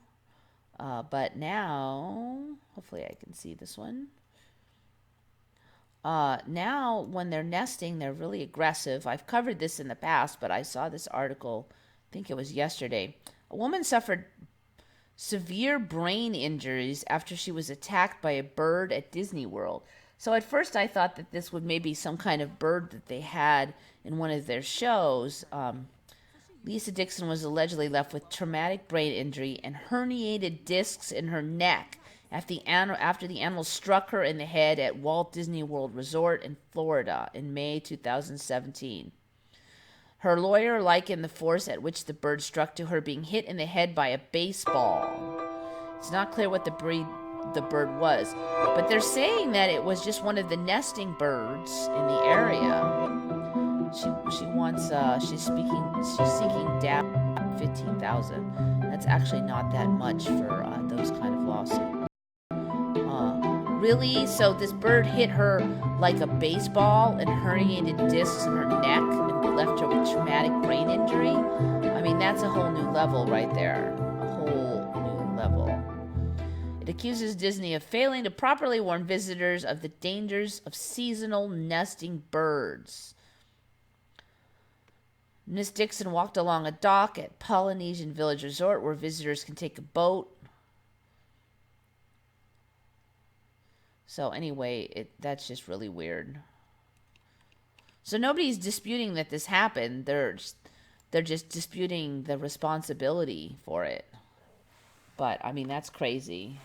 But now, hopefully I can see this one. Now, when they're nesting, they're really aggressive. I've covered this in the past, but I saw this article, I think it was yesterday. A woman suffered severe brain injuries after she was attacked by a bird at Disney World. So at first I thought that this would maybe some kind of bird that they had in one of their shows. Lisa Dixon was allegedly left with traumatic brain injury and herniated discs in her neck after the animal struck her in the head at Walt Disney World Resort in Florida in May 2017. Her lawyer likened the force at which the bird struck to her being hit in the head by a baseball. It's not clear what the breed the bird was, but they're saying that it was just one of the nesting birds in the area. She's seeking down 15,000. That's actually not that much for those kind of lawsuits. Really? So this bird hit her like a baseball and herniated discs in her neck and left her with traumatic brain injury? I mean, that's a whole new level right there. A whole new level. It accuses Disney of failing to properly warn visitors of the dangers of seasonal nesting birds. Miss Dixon walked along a dock at Polynesian Village Resort where visitors can take a boat. So anyway, that's just really weird. So nobody's disputing that this happened. They're just disputing the responsibility for it. But I mean, that's crazy.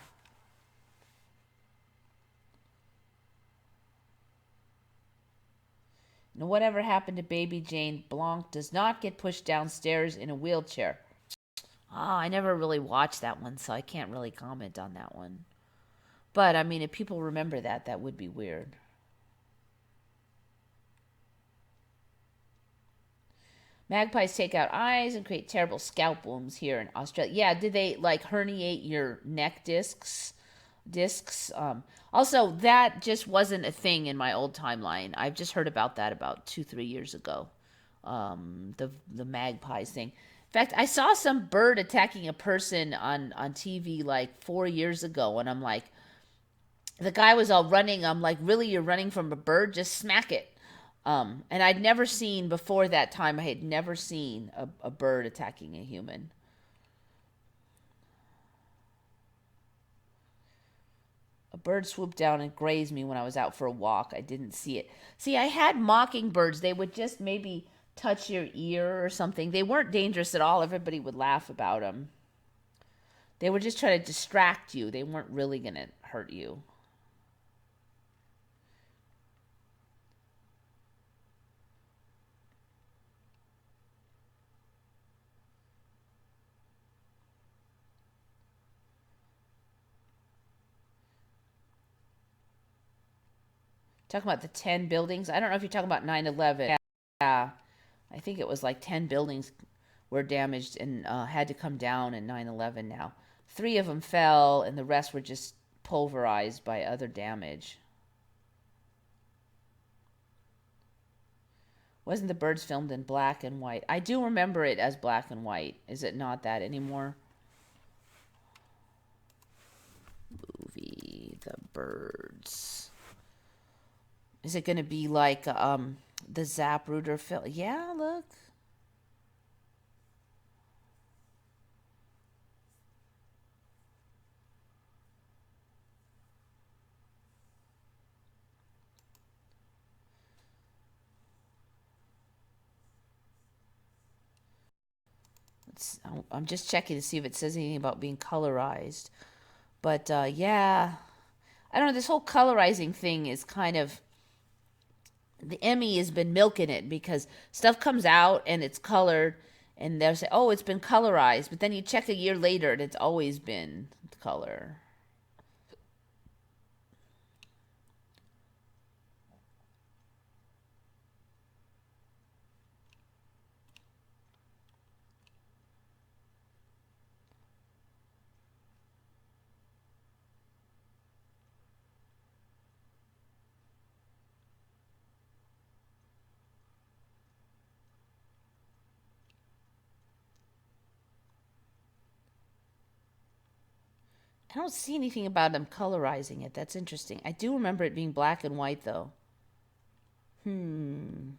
Now, whatever happened to baby Jane Blanc does not get pushed downstairs in a wheelchair. I never really watched that one, so I can't really comment on that one. But, I mean, if people remember that, that would be weird. Magpies take out eyes and create terrible scalp wounds here in Australia. Yeah, did they, like, herniate your neck discs? Also, that just wasn't a thing in my old timeline. I've just heard about that about 2-3 years ago. The magpies thing. In fact, I saw some bird attacking a person on TV like 4 years ago, and I'm like, the guy was all running. I'm like, really, you're running from a bird? Just smack it. And I'd never seen, before that time, I had never seen a bird attacking a human. A bird swooped down and grazed me when I was out for a walk. I didn't see it. See, I had mockingbirds. They would just maybe touch your ear or something. They weren't dangerous at all. Everybody would laugh about them. They were just trying to distract you. They weren't really going to hurt you. Talking about the 10 buildings. I don't know if you're talking about 9/11. Yeah, I think it was like 10 buildings were damaged and had to come down in 9/11 now. 3 of them fell, and the rest were just pulverized by other damage. Wasn't the birds filmed in black and white? I do remember it as black and white. Is it not that anymore? Movie The Birds. Is it going to be like the Zapruder film? Yeah, look. I'm just checking to see if it says anything about being colorized. But yeah, I don't know. This whole colorizing thing is kind of, the Emmy has been milking it because stuff comes out and it's colored, and they'll say, "Oh, it's been colorized," but then you check a year later and it's always been color. I don't see anything about them colorizing it. That's interesting. I do remember it being black and white, though. Hmm.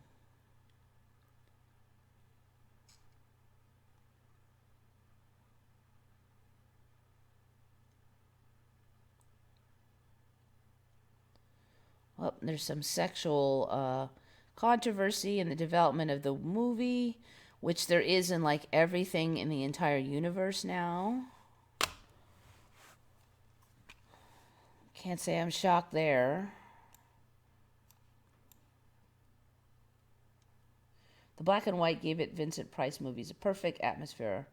Well, there's some sexual controversy in the development of the movie, which there is in like everything in the entire universe now. Can't say I'm shocked there. The black and white gave it Vincent Price movies a perfect atmosphere.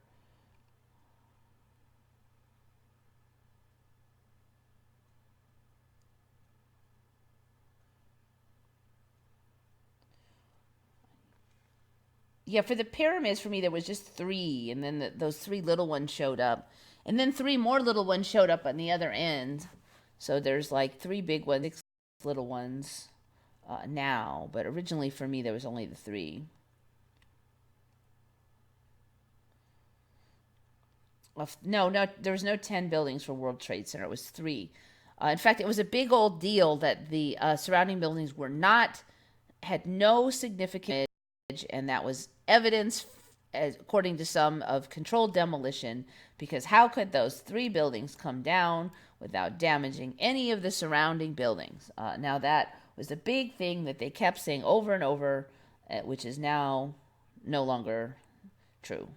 Yeah, for the pyramids, for me, there was just 3, and then those 3 little ones showed up, and then 3 more little ones showed up on the other end. So there's like 3 big ones, 6 little ones now, but originally for me there was only the 3. No, no, there was no 10 buildings for World Trade Center. It was 3. In fact, it was a big old deal that the surrounding buildings were not, had no significant, and that was evidence, according to some, of controlled demolition, because how could those 3 buildings come down without damaging any of the surrounding buildings? Now that was a big thing that they kept saying over and over, which is now no longer true.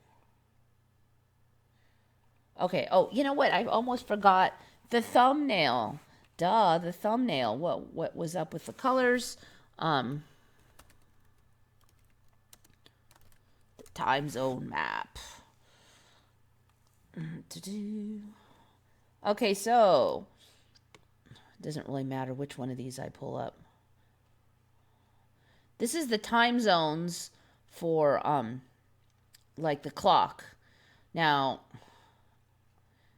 Okay. Oh, you know what? I almost forgot the thumbnail. Duh, the thumbnail. What was up with the colors? Um, the time zone map. Okay, so it doesn't really matter which one of these I pull up. This is the time zones for like the clock. Now,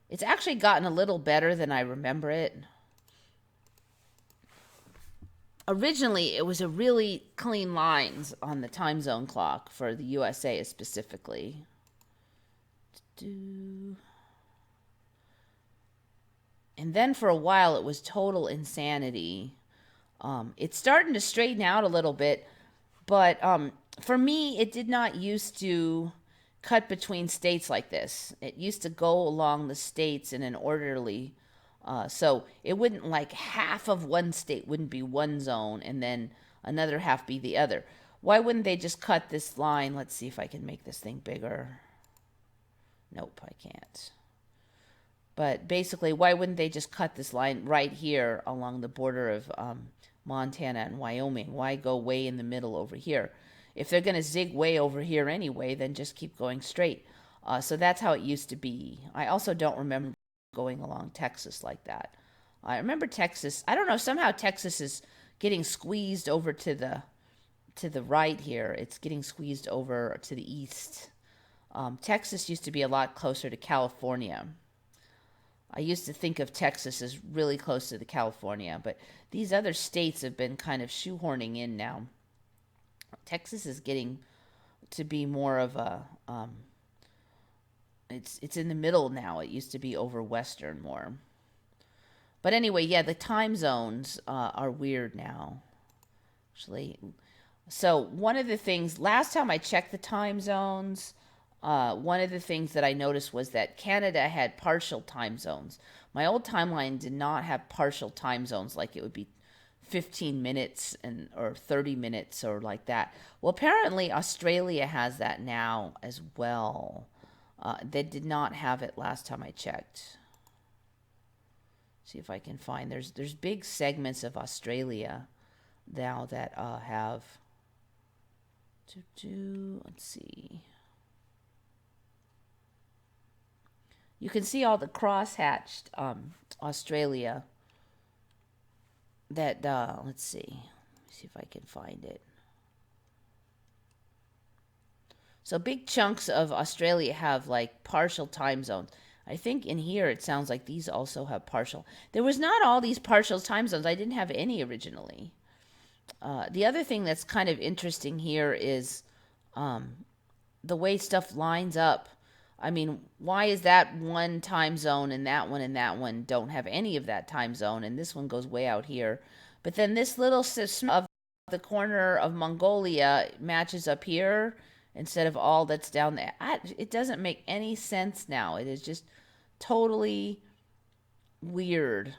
it's actually gotten a little better than I remember it. Originally, it was a really clean lines on the time zone clock for the USA specifically. And then for a while, it was total insanity. It's starting to straighten out a little bit. But for me, it did not used to cut between states like this. It used to go along the states in an orderly, so it wouldn't like half of one state wouldn't be one zone and then another half be the other. Why wouldn't they just cut this line? Let's see if I can make this thing bigger. Nope, I can't. But basically, why wouldn't they just cut this line right here along the border of Montana and Wyoming? Why go way in the middle over here? If they're going to zig way over here anyway, then just keep going straight. So that's how it used to be. I also don't remember going along Texas like that. I remember Texas. I don't know. Somehow Texas is getting squeezed over to the right here. It's getting squeezed over to the east. Texas used to be a lot closer to California. I used to think of Texas as really close to the California, but these other states have been kind of shoehorning in now. Texas is getting to be more of a it's in the middle now. It used to be over western more. But anyway, yeah, the time zones are weird now. Actually, so one of the things, last time I checked the time zones, one of the things that I noticed was that Canada had partial time zones. My old timeline did not have partial time zones, like it would be 15 minutes or 30 minutes or like that. Well, apparently Australia has that now as well. They did not have it last time I checked. See if I can find. There's big segments of Australia now that have. Let's see. You can see all the cross-hatched Australia. That let's see if I can find it. So big chunks of Australia have like partial time zones. I think in here it sounds like these also have partial. There was not all these partial time zones. I didn't have any originally. The other thing that's kind of interesting here is the way stuff lines up. I mean, why is that one time zone and that one don't have any of that time zone, and this one goes way out here? But then this little system of the corner of Mongolia matches up here instead of all that's down there. It doesn't make any sense now. It is just totally weird.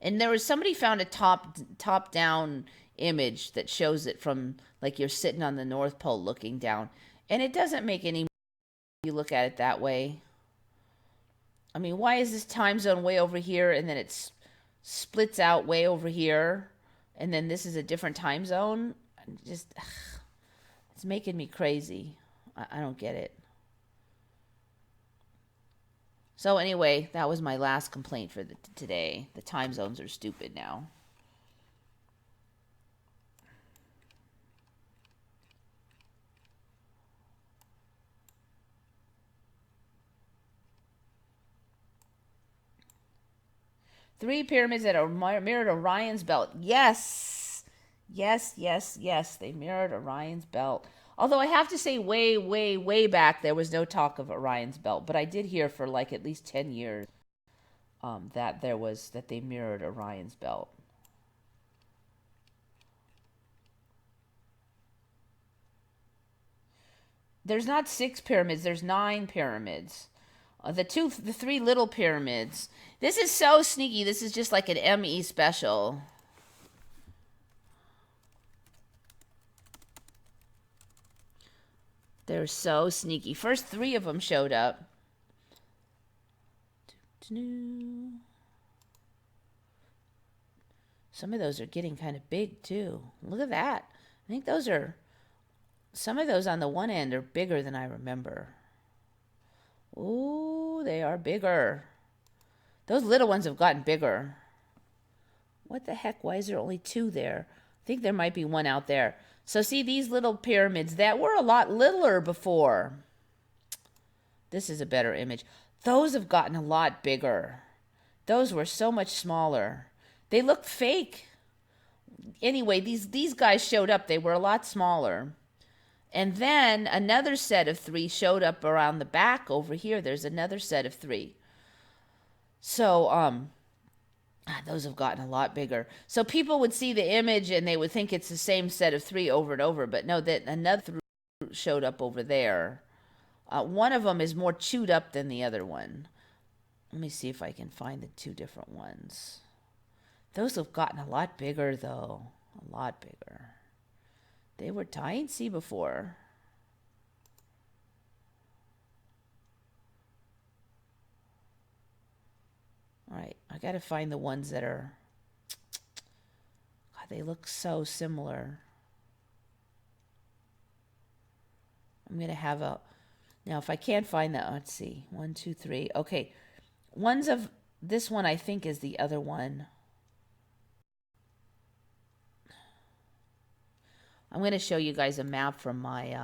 And there was somebody found a top down image that shows it from like you're sitting on the North Pole looking down, and it doesn't make any. You look at it that way. I mean, why is this time zone way over here and then it splits out way over here and then this is a different time zone? Just, it's making me crazy. I don't get it. So anyway, that was my last complaint for today. The time zones are stupid now. Three pyramids that are mirrored Orion's belt. Yes. They mirrored Orion's belt. Although I have to say way back there was no talk of Orion's belt. But I did hear for like at least 10 years that they mirrored Orion's belt. There's not 6 pyramids. There's 9 pyramids. The 3 little pyramids. This is so sneaky. This is just like an ME special. They're so sneaky. First 3 of them showed up. Some of those are getting kind of big too. Look at that. I think some of those on the one end are bigger than I remember. Ooh, they are bigger. Those little ones have gotten bigger. What the heck? Why is there only 2 there? I think there might be 1 out there. So see these little pyramids that were a lot littler before. This is a better image. Those have gotten a lot bigger. Those were so much smaller. They look fake. Anyway, these guys showed up. They were a lot smaller. And then another set of 3 showed up around the back over here. There's another set of 3. So, Those have gotten a lot bigger. So people would see the image and they would think it's the same set of three over and over, but no, that another showed up over there. One of them is more chewed up than the other one. Let me see if I can find the two different ones. Those have gotten a lot bigger, though. A lot bigger. They were tiny before. All right, I got to find the ones that are... God, they look so similar. I'm going to have a... Now, if I can't find that, let's see. 1, 2, 3. Okay. One's of... This one, I think, is the other one. I'm going to show you guys a map from my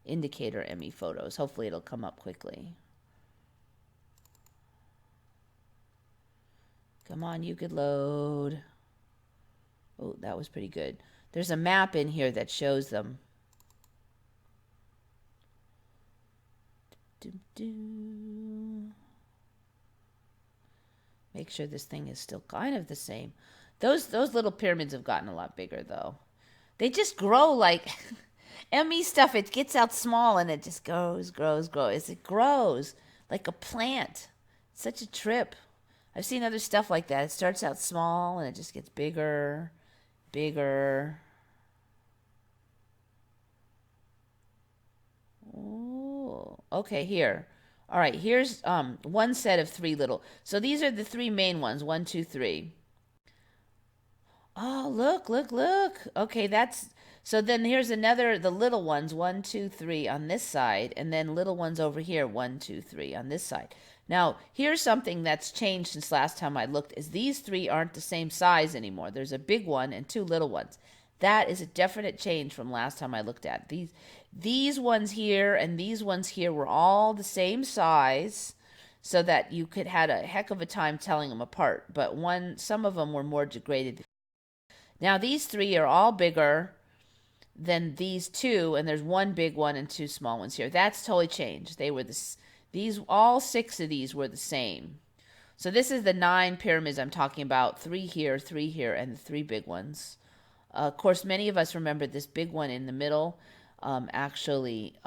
indicator Emmy photos. Hopefully, it'll come up quickly. Come on, you could load. Oh, that was pretty good. There's a map in here that shows them. Make sure this thing is still kind of the same. Those little pyramids have gotten a lot bigger, though. They just grow like ME stuff. It gets out small and it just grows. It grows like a plant. It's such a trip. I've seen other stuff like that. It starts out small and it just gets bigger. Oh, okay, here. All right, here's one set of three little. So these are the three main ones. 1, 2, 3. Oh, look. Okay, that's... So then here's another, the little ones, 1, 2, 3 on this side, and then little ones over here, 1, 2, 3 on this side. Now, here's something that's changed since last time I looked, is these three aren't the same size anymore. There's a big one and two little ones. That is a definite change from last time I looked at. These ones here and these ones here were all the same size, so that you could had a heck of a time telling them apart. But some of them were more degraded. Now these three are all bigger than these two, and there's one big one and two small ones here. That's totally changed. They were all 6 of these were the same. So this is the 9 pyramids I'm talking about. 3 here, and the 3 big ones. Of course, many of us remember this big one in the middle, actually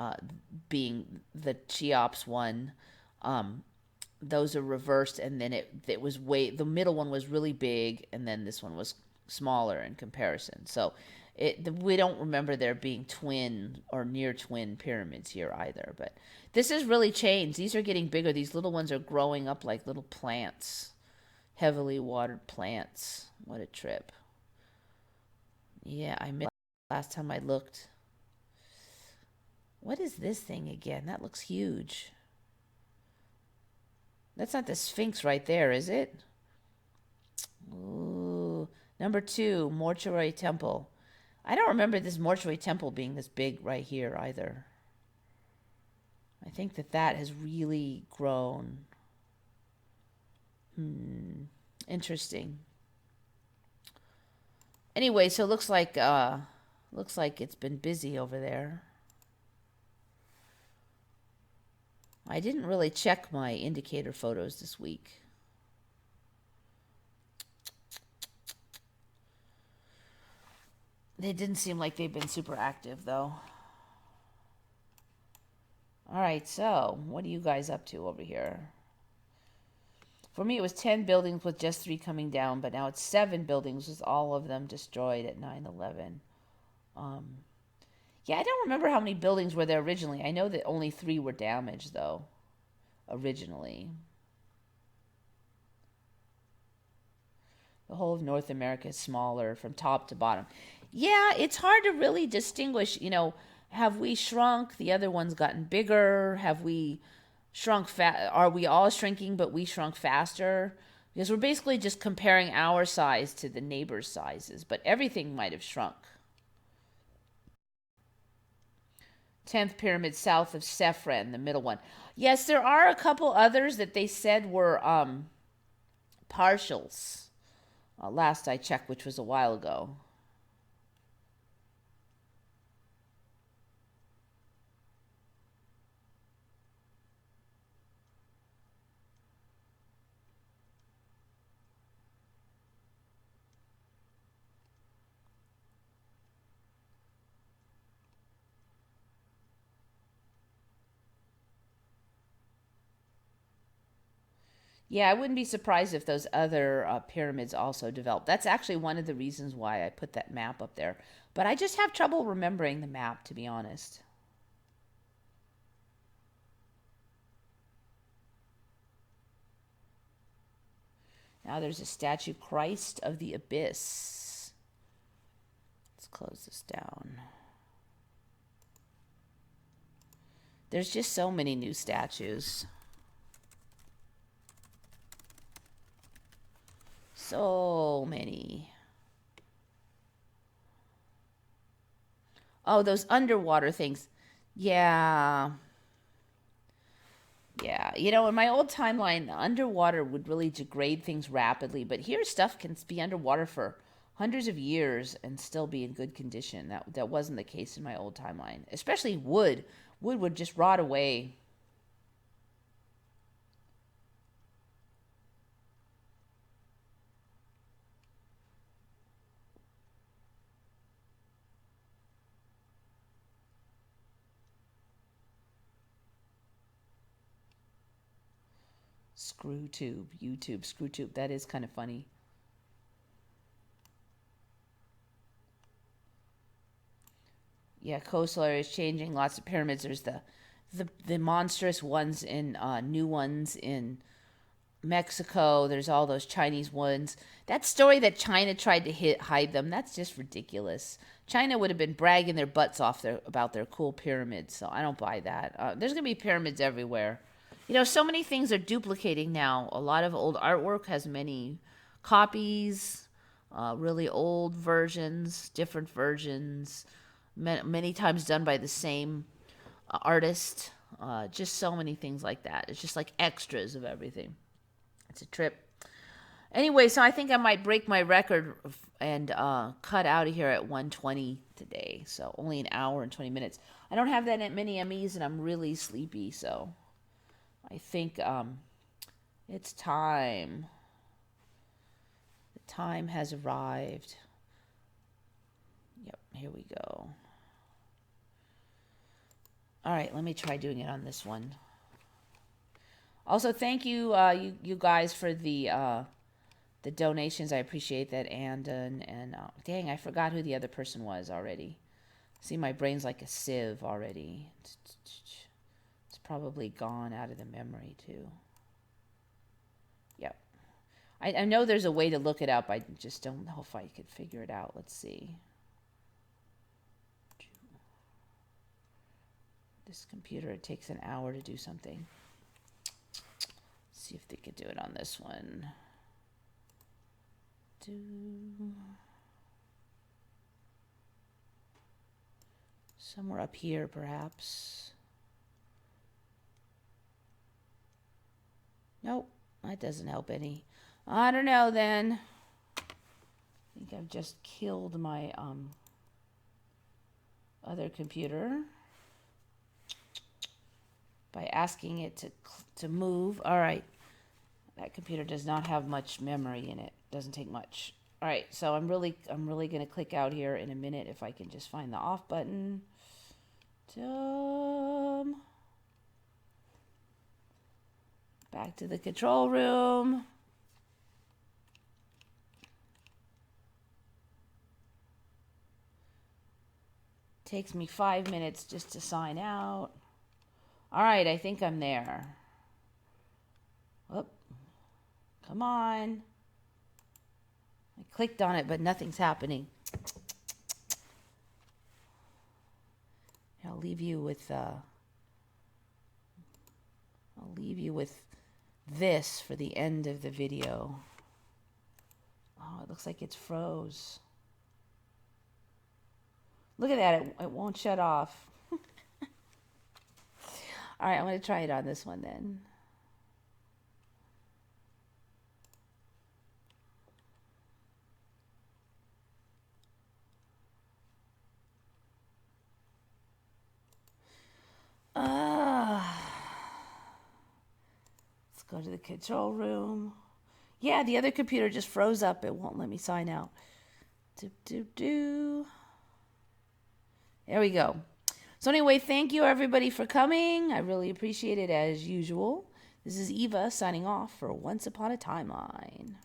being the Cheops one. Those are reversed, and then it was the middle one was really big, and then this one was smaller in comparison. So we don't remember there being twin or near twin pyramids here either. But this has really changed. These are getting bigger. These little ones are growing up like little plants, heavily watered plants. What a trip. Yeah, I missed last time I looked. What is this thing again? That looks huge. That's not the Sphinx right there, is it? Ooh. Number 2, Mortuary Temple. I don't remember this Mortuary Temple being this big right here either. I think that has really grown. Interesting. Anyway, so it looks like it's been busy over there. I didn't really check my indicator photos this week. They didn't seem like they've been super active, though. All right, so what are you guys up to over here? For me, it was 10 buildings with just 3 coming down, but now it's 7 buildings with all of them destroyed at 9/11. Yeah, I don't remember how many buildings were there originally. I know that only 3 were damaged, though, originally. The whole of North America is smaller from top to bottom. Yeah, it's hard to really distinguish, have we shrunk? The other one's gotten bigger. Have we shrunk? Are we all shrinking, but we shrunk faster? Because we're basically just comparing our size to the neighbor's sizes, but everything might have shrunk. 10th pyramid south of Sefren, the middle one. Yes, there are a couple others that they said were partials. Last I checked, which was a while ago. Yeah, I wouldn't be surprised if those other pyramids also developed. That's actually one of the reasons why I put that map up there. But I just have trouble remembering the map, to be honest. Now there's a statue, Christ of the Abyss. Let's close this down. There's just so many new statues. So many. Oh, those underwater things. Yeah. Yeah. You know, in my old timeline, the underwater would really degrade things rapidly. But here, stuff can be underwater for hundreds of years and still be in good condition. That wasn't the case in my old timeline. Especially wood. Wood would just rot away. Screw tube, YouTube, screw tube. That is kind of funny. Yeah, Kosher is changing lots of pyramids. There's the monstrous ones in new ones in Mexico. There's all those Chinese ones. That story that China tried to hide them, that's just ridiculous. China would have been bragging their butts off about their cool pyramids, so I don't buy that. There's going to be pyramids everywhere. You know, so many things are duplicating now. A lot of old artwork has many copies, really old versions, different versions, many times done by the same artist. Just so many things like that. It's just like extras of everything. It's a trip. Anyway, so I think I might break my record and cut out of here at 1:20 today. So only an hour and 20 minutes. I don't have that many MEs and I'm really sleepy, so I think it's time. The time has arrived. Yep, here we go. All right, let me try doing it on this one. Also, thank you, you guys, for the donations. I appreciate that. And dang, I forgot who the other person was already. See, my brain's like a sieve already. It's probably gone out of the memory too. Yep. I know there's a way to look it up. I just don't know if I could figure it out. Let's see. This computer, it takes an hour to do something. See if they could do it on this one. Somewhere up here, perhaps. Nope, that doesn't help any. I don't know then. I think I've just killed my other computer by asking it to move. All right. That computer does not have much memory in it. Doesn't take much. All right, so I'm really going to click out here in a minute if I can just find the off button. Back to the control room. Takes me 5 minutes just to sign out. All right, I think I'm there. Whoop. Come on. I clicked on it, but nothing's happening. I'll leave you with this for the end of the video. Oh, it looks like it's froze. Look at that, it won't shut off. All right, I'm going to try it on this one then. Let's go to the control room. Yeah, the other computer just froze up. It won't let me sign out. There we go. So anyway, thank you everybody for coming. I really appreciate it as usual. This is Eva signing off for Once Upon a Timeline.